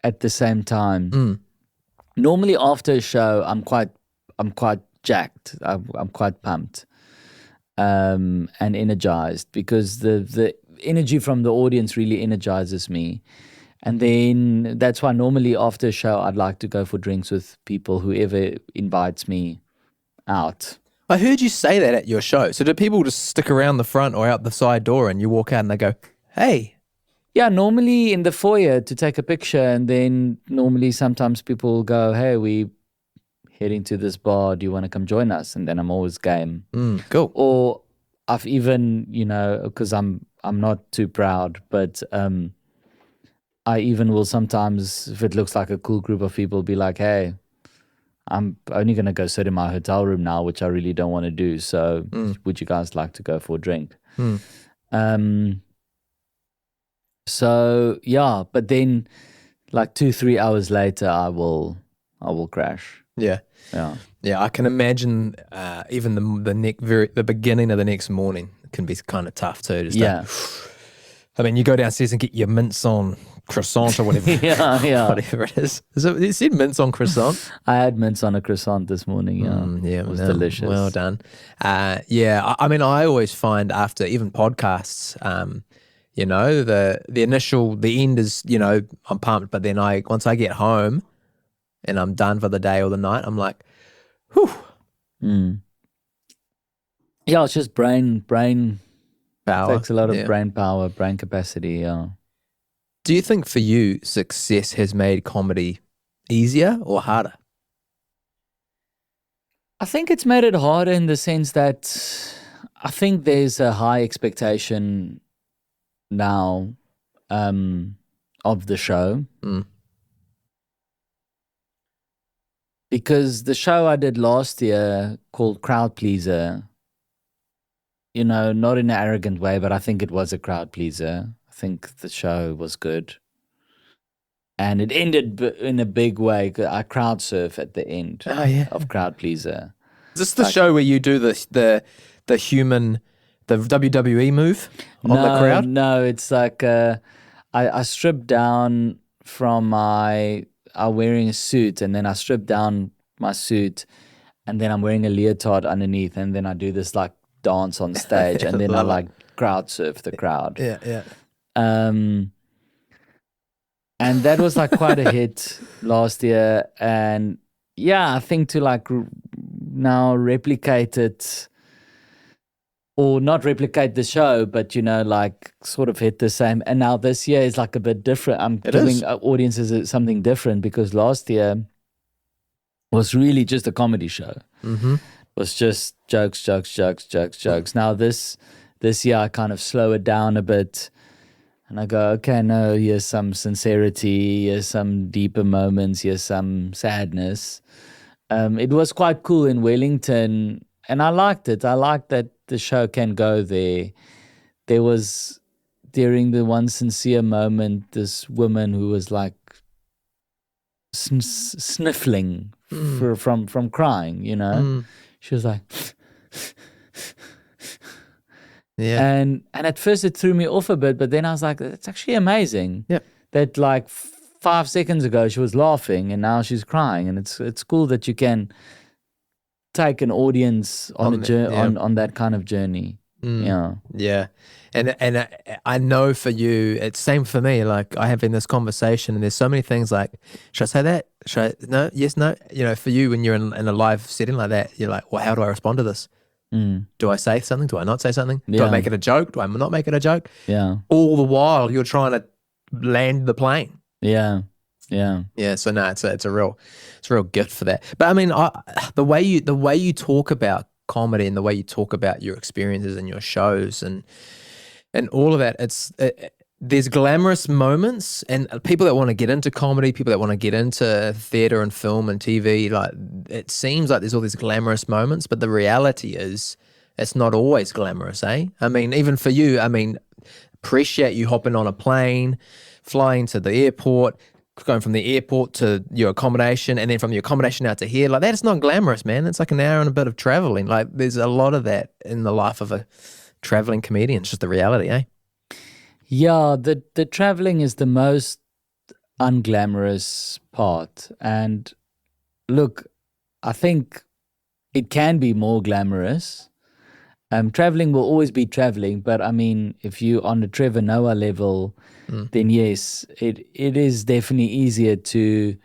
[SPEAKER 2] at the same time. Normally after a show, I'm quite jacked. I'm quite pumped and energized because the energy from the audience really energizes me. And then that's why normally after a show, I'd like to go for drinks with people, whoever invites me out.
[SPEAKER 1] I heard you say that at your show. So do people just stick around the front or out the side door and you walk out and they go, hey?
[SPEAKER 2] Yeah, normally in the foyer to take a picture. And then normally sometimes people go, hey, we heading to this bar. Do you want to come join us? And then I'm always game.
[SPEAKER 1] Cool.
[SPEAKER 2] Or I've even, you know, because I'm not too proud, but I even will sometimes, if it looks like a cool group of people, be like, hey, I'm only going to go sit in my hotel room now, which I really don't want to do. So would you guys like to go for a drink? So, yeah, but then like 2-3 hours later, I will crash.
[SPEAKER 1] Yeah.
[SPEAKER 2] Yeah.
[SPEAKER 1] Yeah, I can imagine even the beginning of the next morning can be kind of tough too. I mean, you go downstairs and get your mince on croissant or whatever.
[SPEAKER 2] yeah.
[SPEAKER 1] Whatever it is. It said mince on croissant?
[SPEAKER 2] I had mince on a croissant this morning. Yeah. It was delicious.
[SPEAKER 1] Well done. I mean, I always find after even podcasts, you know, the end is, you know, I'm pumped, but then once I get home and I'm done for the day or the night, I'm like, whew.
[SPEAKER 2] Yeah, it's just brain
[SPEAKER 1] Power.
[SPEAKER 2] takes a lot of brain power, brain capacity. Yeah.
[SPEAKER 1] Do you think for you success has made comedy easier or harder?
[SPEAKER 2] I think it's made it harder in the sense that I think there's a high expectation now of the show. Because the show I did last year called Crowd Pleaser, you know, not in an arrogant way, but I think it was a crowd pleaser. I think the show was good. And it ended in a big way. I crowd surf at the end of Crowd Pleaser.
[SPEAKER 1] Is this the show where you do the human, the WWE move on the crowd?
[SPEAKER 2] No, it's like I strip down from I'm wearing a suit, and then I strip down my suit, and then I'm wearing a leotard underneath, and then I do this like dance on stage, and then I like crowd surf the crowd.
[SPEAKER 1] Yeah.
[SPEAKER 2] And that was like quite a hit last year, and yeah, I think to like now replicate it, or not replicate the show, but you know, like sort of hit the same. And now this year is like a bit different. I'm giving audiences something different, because last year was really just a comedy show. It was just jokes. Now this year I kind of slow it down a bit, and I go, okay, no, here's some sincerity, here's some deeper moments, here's some sadness. It was quite cool in Wellington, and I liked it. I liked that the show can go there. there was, during the one sincere moment, this woman who was like sniffling from crying, you know. She was like,
[SPEAKER 1] Yeah.
[SPEAKER 2] and at first it threw me off a bit, but then I was like, it's actually amazing.
[SPEAKER 1] Yep.
[SPEAKER 2] That like 5 seconds ago she was laughing and now she's crying, and it's cool that you can take an audience on on that kind of journey. Yeah.
[SPEAKER 1] Yeah. And I know for you, it's same for me. Like I have in this conversation and there's so many things like, should I say that? Should I, no, yes, no. You know, for you, when you're in a live setting like that, you're like, well, how do I respond to this? Do I say something? Do I not say something? Do I make it a joke? Do I not make it a joke?
[SPEAKER 2] Yeah.
[SPEAKER 1] All the while you're trying to land the plane.
[SPEAKER 2] Yeah. Yeah.
[SPEAKER 1] Yeah. So no, it's a real gift for that. But I mean, the way you talk about comedy and the way you talk about your experiences and your shows and all of that, there's glamorous moments, and people that want to get into comedy, people that want to get into theater and film and TV, like it seems like there's all these glamorous moments, but the reality is it's not always glamorous, eh? I mean, even for you, I mean, appreciate you hopping on a plane, flying to the airport, going from the airport to your accommodation, and then from your accommodation out to here. Like, that's not glamorous, man. It's like an hour and a bit of traveling. Like, there's a lot of that in the life of a traveling comedian. It's just the reality, eh?
[SPEAKER 2] Yeah, the traveling is the most unglamorous part. And look, I think it can be more glamorous. Traveling will always be traveling, but I mean, if you're on the Trevor Noah level, then yes, it is definitely easier to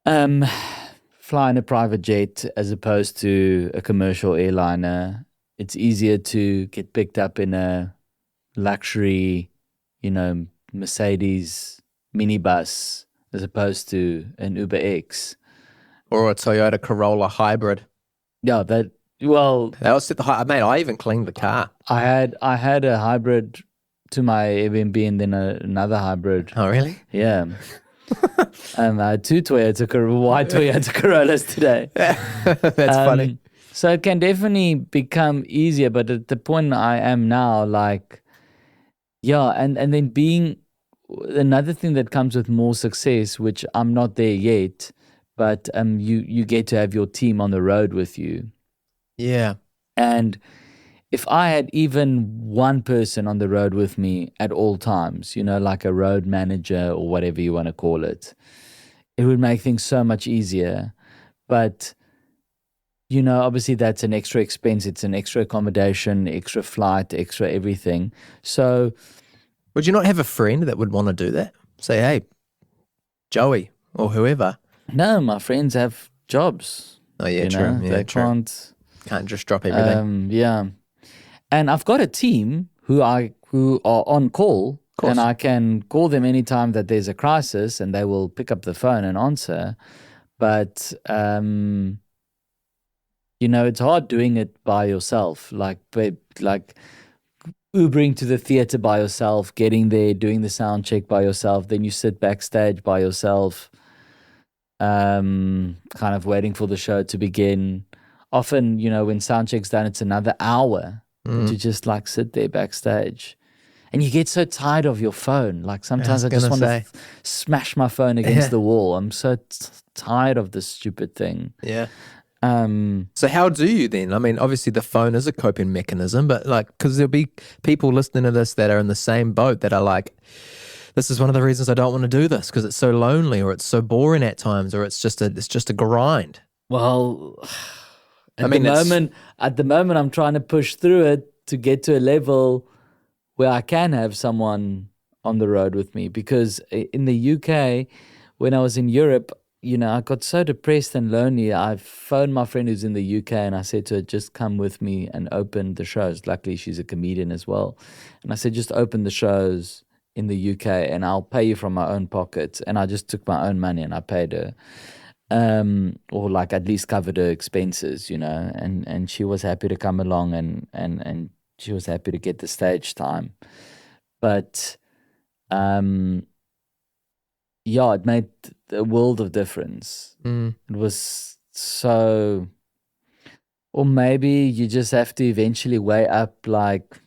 [SPEAKER 2] fly in a private jet as opposed to a commercial airliner. It's easier to get picked up in a luxury, Mercedes minibus as opposed to an Uber X
[SPEAKER 1] or a Toyota Corolla hybrid.
[SPEAKER 2] Yeah, that was
[SPEAKER 1] set the mate. I even cleaned the car.
[SPEAKER 2] I had a hybrid to my Airbnb and then another hybrid.
[SPEAKER 1] Oh, really?
[SPEAKER 2] Yeah. I had two white Toyota Corollas today.
[SPEAKER 1] That's funny.
[SPEAKER 2] So it can definitely become easier, but at the point I am now, like, yeah, and then being another thing that comes with more success, which I'm not there yet, but you get to have your team on the road with you.
[SPEAKER 1] Yeah.
[SPEAKER 2] And if I had even one person on the road with me at all times, like a road manager or whatever you want to call it, it would make things so much easier. But, obviously that's an extra expense. It's an extra accommodation, extra flight, extra everything. So
[SPEAKER 1] would you not have a friend that would want to do that? Say, hey, Joey or whoever.
[SPEAKER 2] No, my friends have jobs.
[SPEAKER 1] Oh, yeah, true. Yeah,
[SPEAKER 2] they
[SPEAKER 1] true. Can't just drop everything.
[SPEAKER 2] Yeah. And I've got a team who are on call, and I can call them anytime that there's a crisis, and they will pick up the phone and answer. But it's hard doing it by yourself. Like Ubering to the theater by yourself, getting there, doing the sound check by yourself. Then you sit backstage by yourself, kind of waiting for the show to begin. Often, when sound check's done, it's another hour to just like sit there backstage. And you get so tired of your phone. Like sometimes I just want to smash my phone against the wall. I'm so tired of this stupid thing.
[SPEAKER 1] Yeah. So how do you then? I mean, obviously the phone is a coping mechanism, but like, because there'll be people listening to this that are in the same boat that are like, this is one of the reasons I don't want to do this because it's so lonely or it's so boring at times or it's just a grind.
[SPEAKER 2] Well, at the moment I'm trying to push through it to get to a level where I can have someone on the road with me, because in the UK, when I was in Europe, I got so depressed and lonely. I phoned my friend who's in the UK and I said to her, just come with me and open the shows. Luckily, she's a comedian as well. And I said, just open the shows in the UK and I'll pay you from my own pocket. And I just took my own money and I paid her. Or like at least covered her expenses, and she was happy to come along and she was happy to get the stage time. But it made a world of difference. It was so, or maybe you just have to eventually weigh up like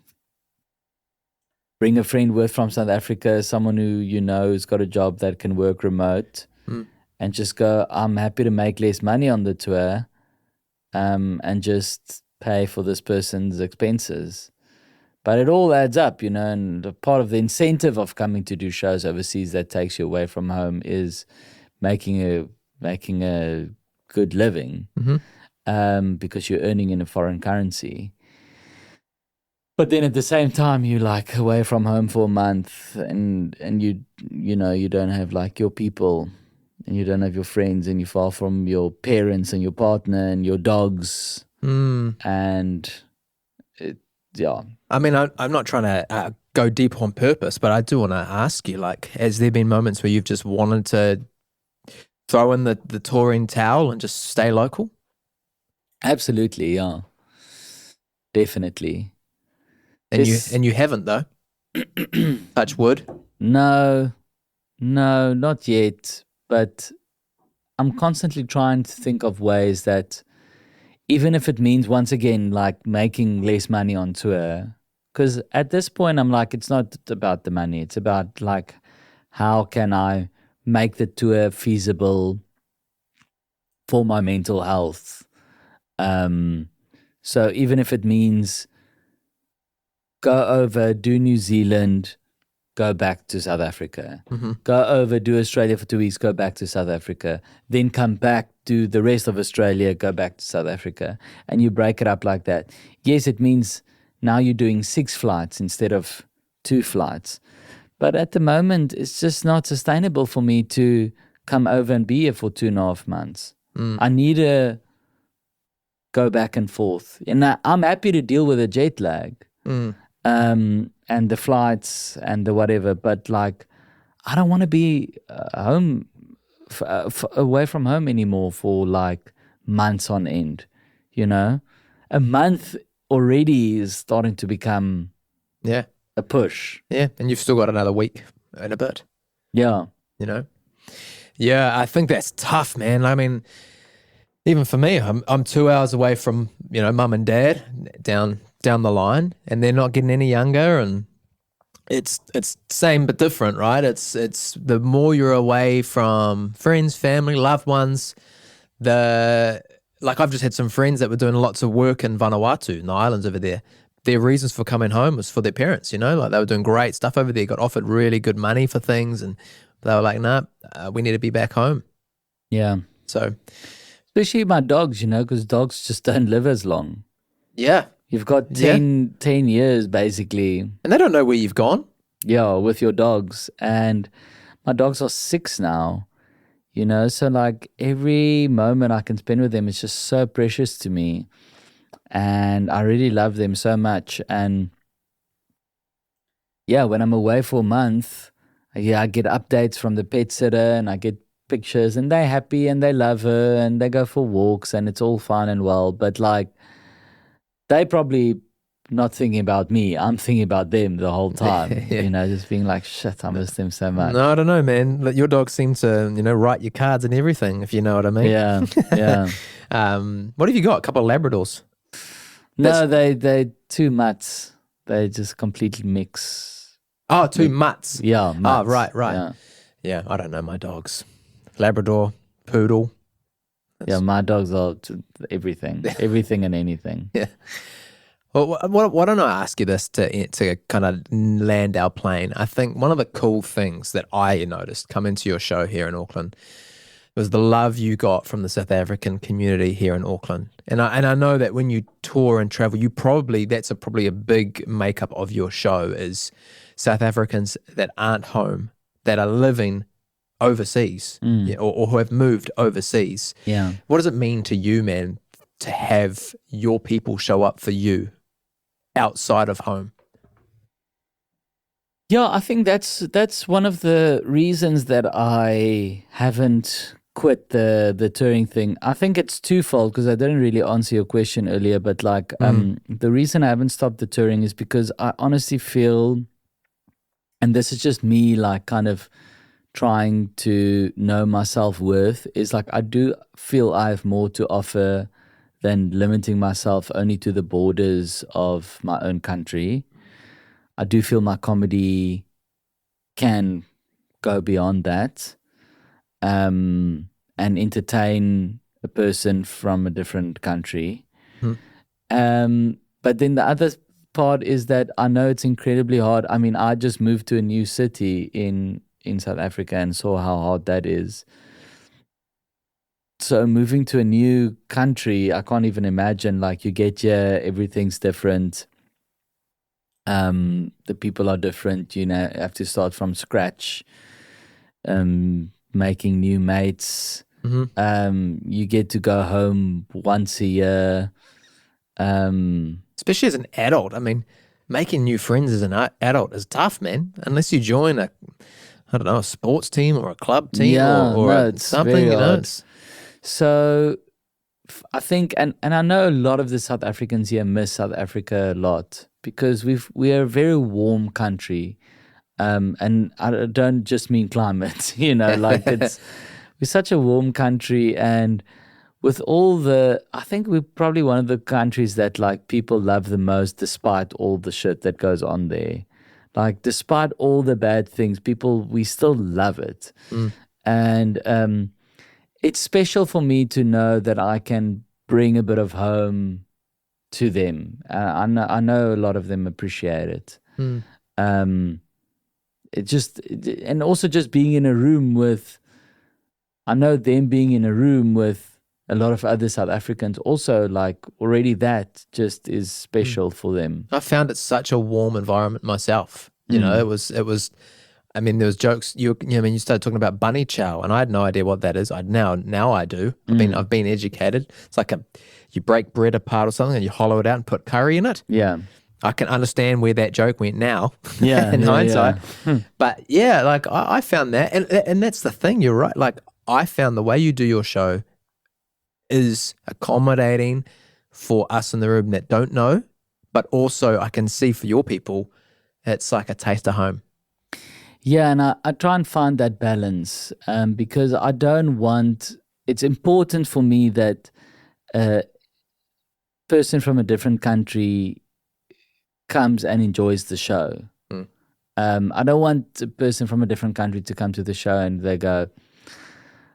[SPEAKER 2] bring a friend with from South Africa, someone who you know who's got a job that can work remote, and just go, I'm happy to make less money on the tour, and just pay for this person's expenses. But it all adds up, you know, and a part of the incentive of coming to do shows overseas that takes you away from home is making a good living, because you're earning in a foreign currency. But then at the same time, you're like away from home for a month, and you know you don't have like your people, and you don't have your friends, and you're far from your parents and your partner and your dogs, and yeah.
[SPEAKER 1] I mean, I'm not trying to go deep on purpose, but I do want to ask you, like, has there been moments where you've just wanted to throw in the touring towel and just stay local?
[SPEAKER 2] Absolutely, yeah. Definitely.
[SPEAKER 1] And you haven't, though. Touch wood.
[SPEAKER 2] No, not yet. But I'm constantly trying to think of ways that, even if it means once again like making less money on tour, because at this point I'm like, it's not about the money. It's about like, how can I make the tour feasible for my mental health? So even if it means go over, do New Zealand, go back to South Africa. Go over, do Australia for 2 weeks, go back to South Africa. Then come back, do the rest of Australia, go back to South Africa. And you break it up like that. Yes, it means now you're doing 6 flights instead of 2 flights. But at the moment, it's just not sustainable for me to come over and be here for 2.5 months. I need to go back and forth. And I'm happy to deal with the jet lag. And the flights and the whatever, but like, I don't want to be home, away from home anymore for like months on end, you know? A month already is starting to become a push.
[SPEAKER 1] Yeah, and you've still got another week and a bit.
[SPEAKER 2] Yeah.
[SPEAKER 1] You know? Yeah, I think that's tough, man. I mean, even for me, I'm 2 hours away from, you know, mum and dad down the line, and they're not getting any younger, and it's same but different, right? It's the more you're away from friends, family, loved ones, like I've just had some friends that were doing lots of work in Vanuatu, in the islands over there. Their reasons for coming home was for their parents, you know, like they were doing great stuff over there, got offered really good money for things, and they were like, nah, we need to be back home.
[SPEAKER 2] Yeah.
[SPEAKER 1] So,
[SPEAKER 2] especially my dogs, you know, because dogs just don't live as long.
[SPEAKER 1] Yeah.
[SPEAKER 2] You've got 10 years basically.
[SPEAKER 1] And they don't know where you've gone.
[SPEAKER 2] Yeah, with your dogs. And my dogs are 6 now, you know, so like every moment I can spend with them is just so precious to me. And I really love them so much. And yeah, when I'm away for a month, I get updates from the pet sitter and I get pictures, and they're happy and they love her and they go for walks and it's all fine and well. But like, they probably not thinking about me. I'm thinking about them the whole time, you know, just being like, shit, I miss them so much.
[SPEAKER 1] No, I don't know, man. Your dogs seem to, you know, write your cards and everything, if you know what I mean.
[SPEAKER 2] Yeah, yeah.
[SPEAKER 1] What have you got? A couple of Labradors?
[SPEAKER 2] No, they 2 mutts. They just completely mix.
[SPEAKER 1] Oh, 2 mutts.
[SPEAKER 2] Yeah, mutts.
[SPEAKER 1] Oh, right. Yeah, I don't know my dogs. Labrador, poodle.
[SPEAKER 2] Yeah, my dogs are everything and anything.
[SPEAKER 1] Yeah. Well, why don't I ask you this to kind of land our plane? I think one of the cool things that I noticed coming to your show here in Auckland was the love you got from the South African community here in Auckland. And I know that when you tour and travel, that's probably a big makeup of your show is South Africans that aren't home, that are living overseas, or who have moved overseas.
[SPEAKER 2] Yeah.
[SPEAKER 1] What does it mean to you, man, to have your people show up for you outside of home?
[SPEAKER 2] Yeah, I think that's one of the reasons that I haven't quit the touring thing. I think it's twofold, because I didn't really answer your question earlier, but like the reason I haven't stopped the touring is because I honestly feel, and this is just me like kind of trying to know my self-worth, is like I do feel I have more to offer than limiting myself only to the borders of my own country. I do feel my comedy can go beyond that, and entertain a person from a different country. But then the other part is that I know it's incredibly hard. I mean, I just moved to a new city in South Africa and saw how hard that is. So moving to a new country, I can't even imagine. Like, you get here, everything's different. The people are different. You know, have to start from scratch. Making new mates. You get to go home once a year.
[SPEAKER 1] Especially as an adult. I mean, making new friends as an adult is tough, man. Unless you join a sports team or a club team or something, you know.
[SPEAKER 2] So I think, and I know a lot of the South Africans here miss South Africa a lot because we're a very warm country. And I don't just mean climate, you know, like we're such a warm country, and with I think we're probably one of the countries that like people love the most despite all the shit that goes on there. Like, despite all the bad things, we still love it. And it's special for me to know that I can bring a bit of home to them. I know a lot of them appreciate it. And also just being in a room with, I know them being in a room with a lot of other South Africans also, like, already that just is special for them.
[SPEAKER 1] I found it such a warm environment myself. You know, it was, I mean, there was jokes, you started talking about bunny chow, and I had no idea what that is. Now I do. I've been educated. It's like you break bread apart or something and you hollow it out and put curry in it.
[SPEAKER 2] Yeah.
[SPEAKER 1] I can understand where that joke went now.
[SPEAKER 2] Yeah.
[SPEAKER 1] in hindsight. But yeah, like I found that, and that's the thing, you're right. Like, I found the way you do your show is accommodating for us in the room that don't know, but also I can see for your people, it's like a taste of home.
[SPEAKER 2] Yeah, and I try and find that balance because I don't want, it's important for me that a person from a different country comes and enjoys the show. I don't want a person from a different country to come to the show and they go,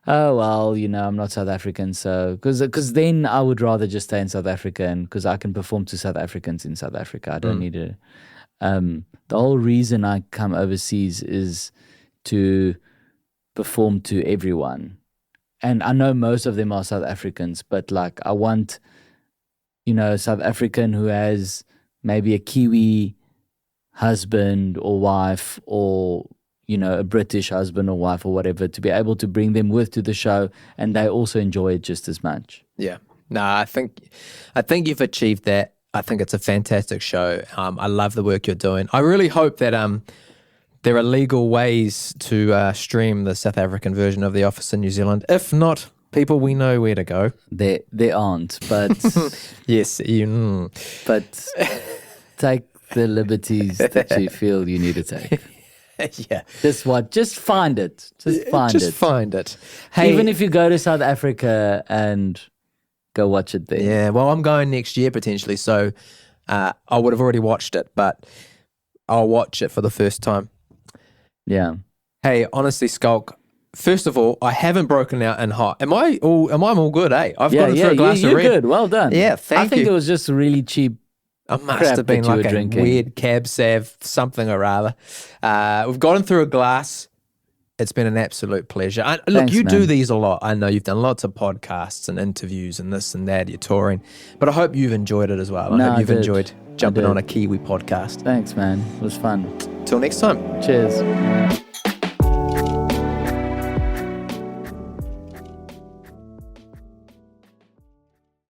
[SPEAKER 2] oh, well, you know, I'm not South African, so, because then I would rather just stay in South Africa, and because I can perform to South Africans in South Africa. I don't need to. The whole reason I come overseas is to perform to everyone. And I know most of them are South Africans, but like, I want, you know, a South African who has maybe a Kiwi husband or wife, or, you know, a British husband or wife or whatever, to be able to bring them to the show and they also enjoy it just as much.
[SPEAKER 1] Yeah. No, I think you've achieved that. I think it's a fantastic show. I love the work you're doing. I really hope that there are legal ways to stream the South African version of The Office in New Zealand. If not, people, we know where to go.
[SPEAKER 2] There aren't, but
[SPEAKER 1] yes,
[SPEAKER 2] but take the liberties that you feel you need to take.
[SPEAKER 1] Yeah.
[SPEAKER 2] Just find it. Just
[SPEAKER 1] find it. Hey,
[SPEAKER 2] even if you go to South Africa and go watch it there.
[SPEAKER 1] Yeah, well, I'm going next year potentially, so I would have already watched it, but I'll watch it for the first time.
[SPEAKER 2] Yeah.
[SPEAKER 1] Hey, honestly, Schalk, first of all, I haven't broken out in hot. Am I all good, eh? I've gotten through a glass of
[SPEAKER 2] you're
[SPEAKER 1] red.
[SPEAKER 2] Good. Well done.
[SPEAKER 1] Yeah,
[SPEAKER 2] I think it was just really cheap.
[SPEAKER 1] I must have been like a weird cab sav, something or other. We've gotten through a glass. It's been an absolute pleasure. Look,
[SPEAKER 2] Thanks,
[SPEAKER 1] you
[SPEAKER 2] man.
[SPEAKER 1] do these a lot. I know you've done lots of podcasts and interviews and this and that. You're touring. But I hope you've enjoyed it as well. I hope you've enjoyed jumping on a Kiwi podcast.
[SPEAKER 2] Thanks, man. It was fun.
[SPEAKER 1] Till next time.
[SPEAKER 2] Cheers.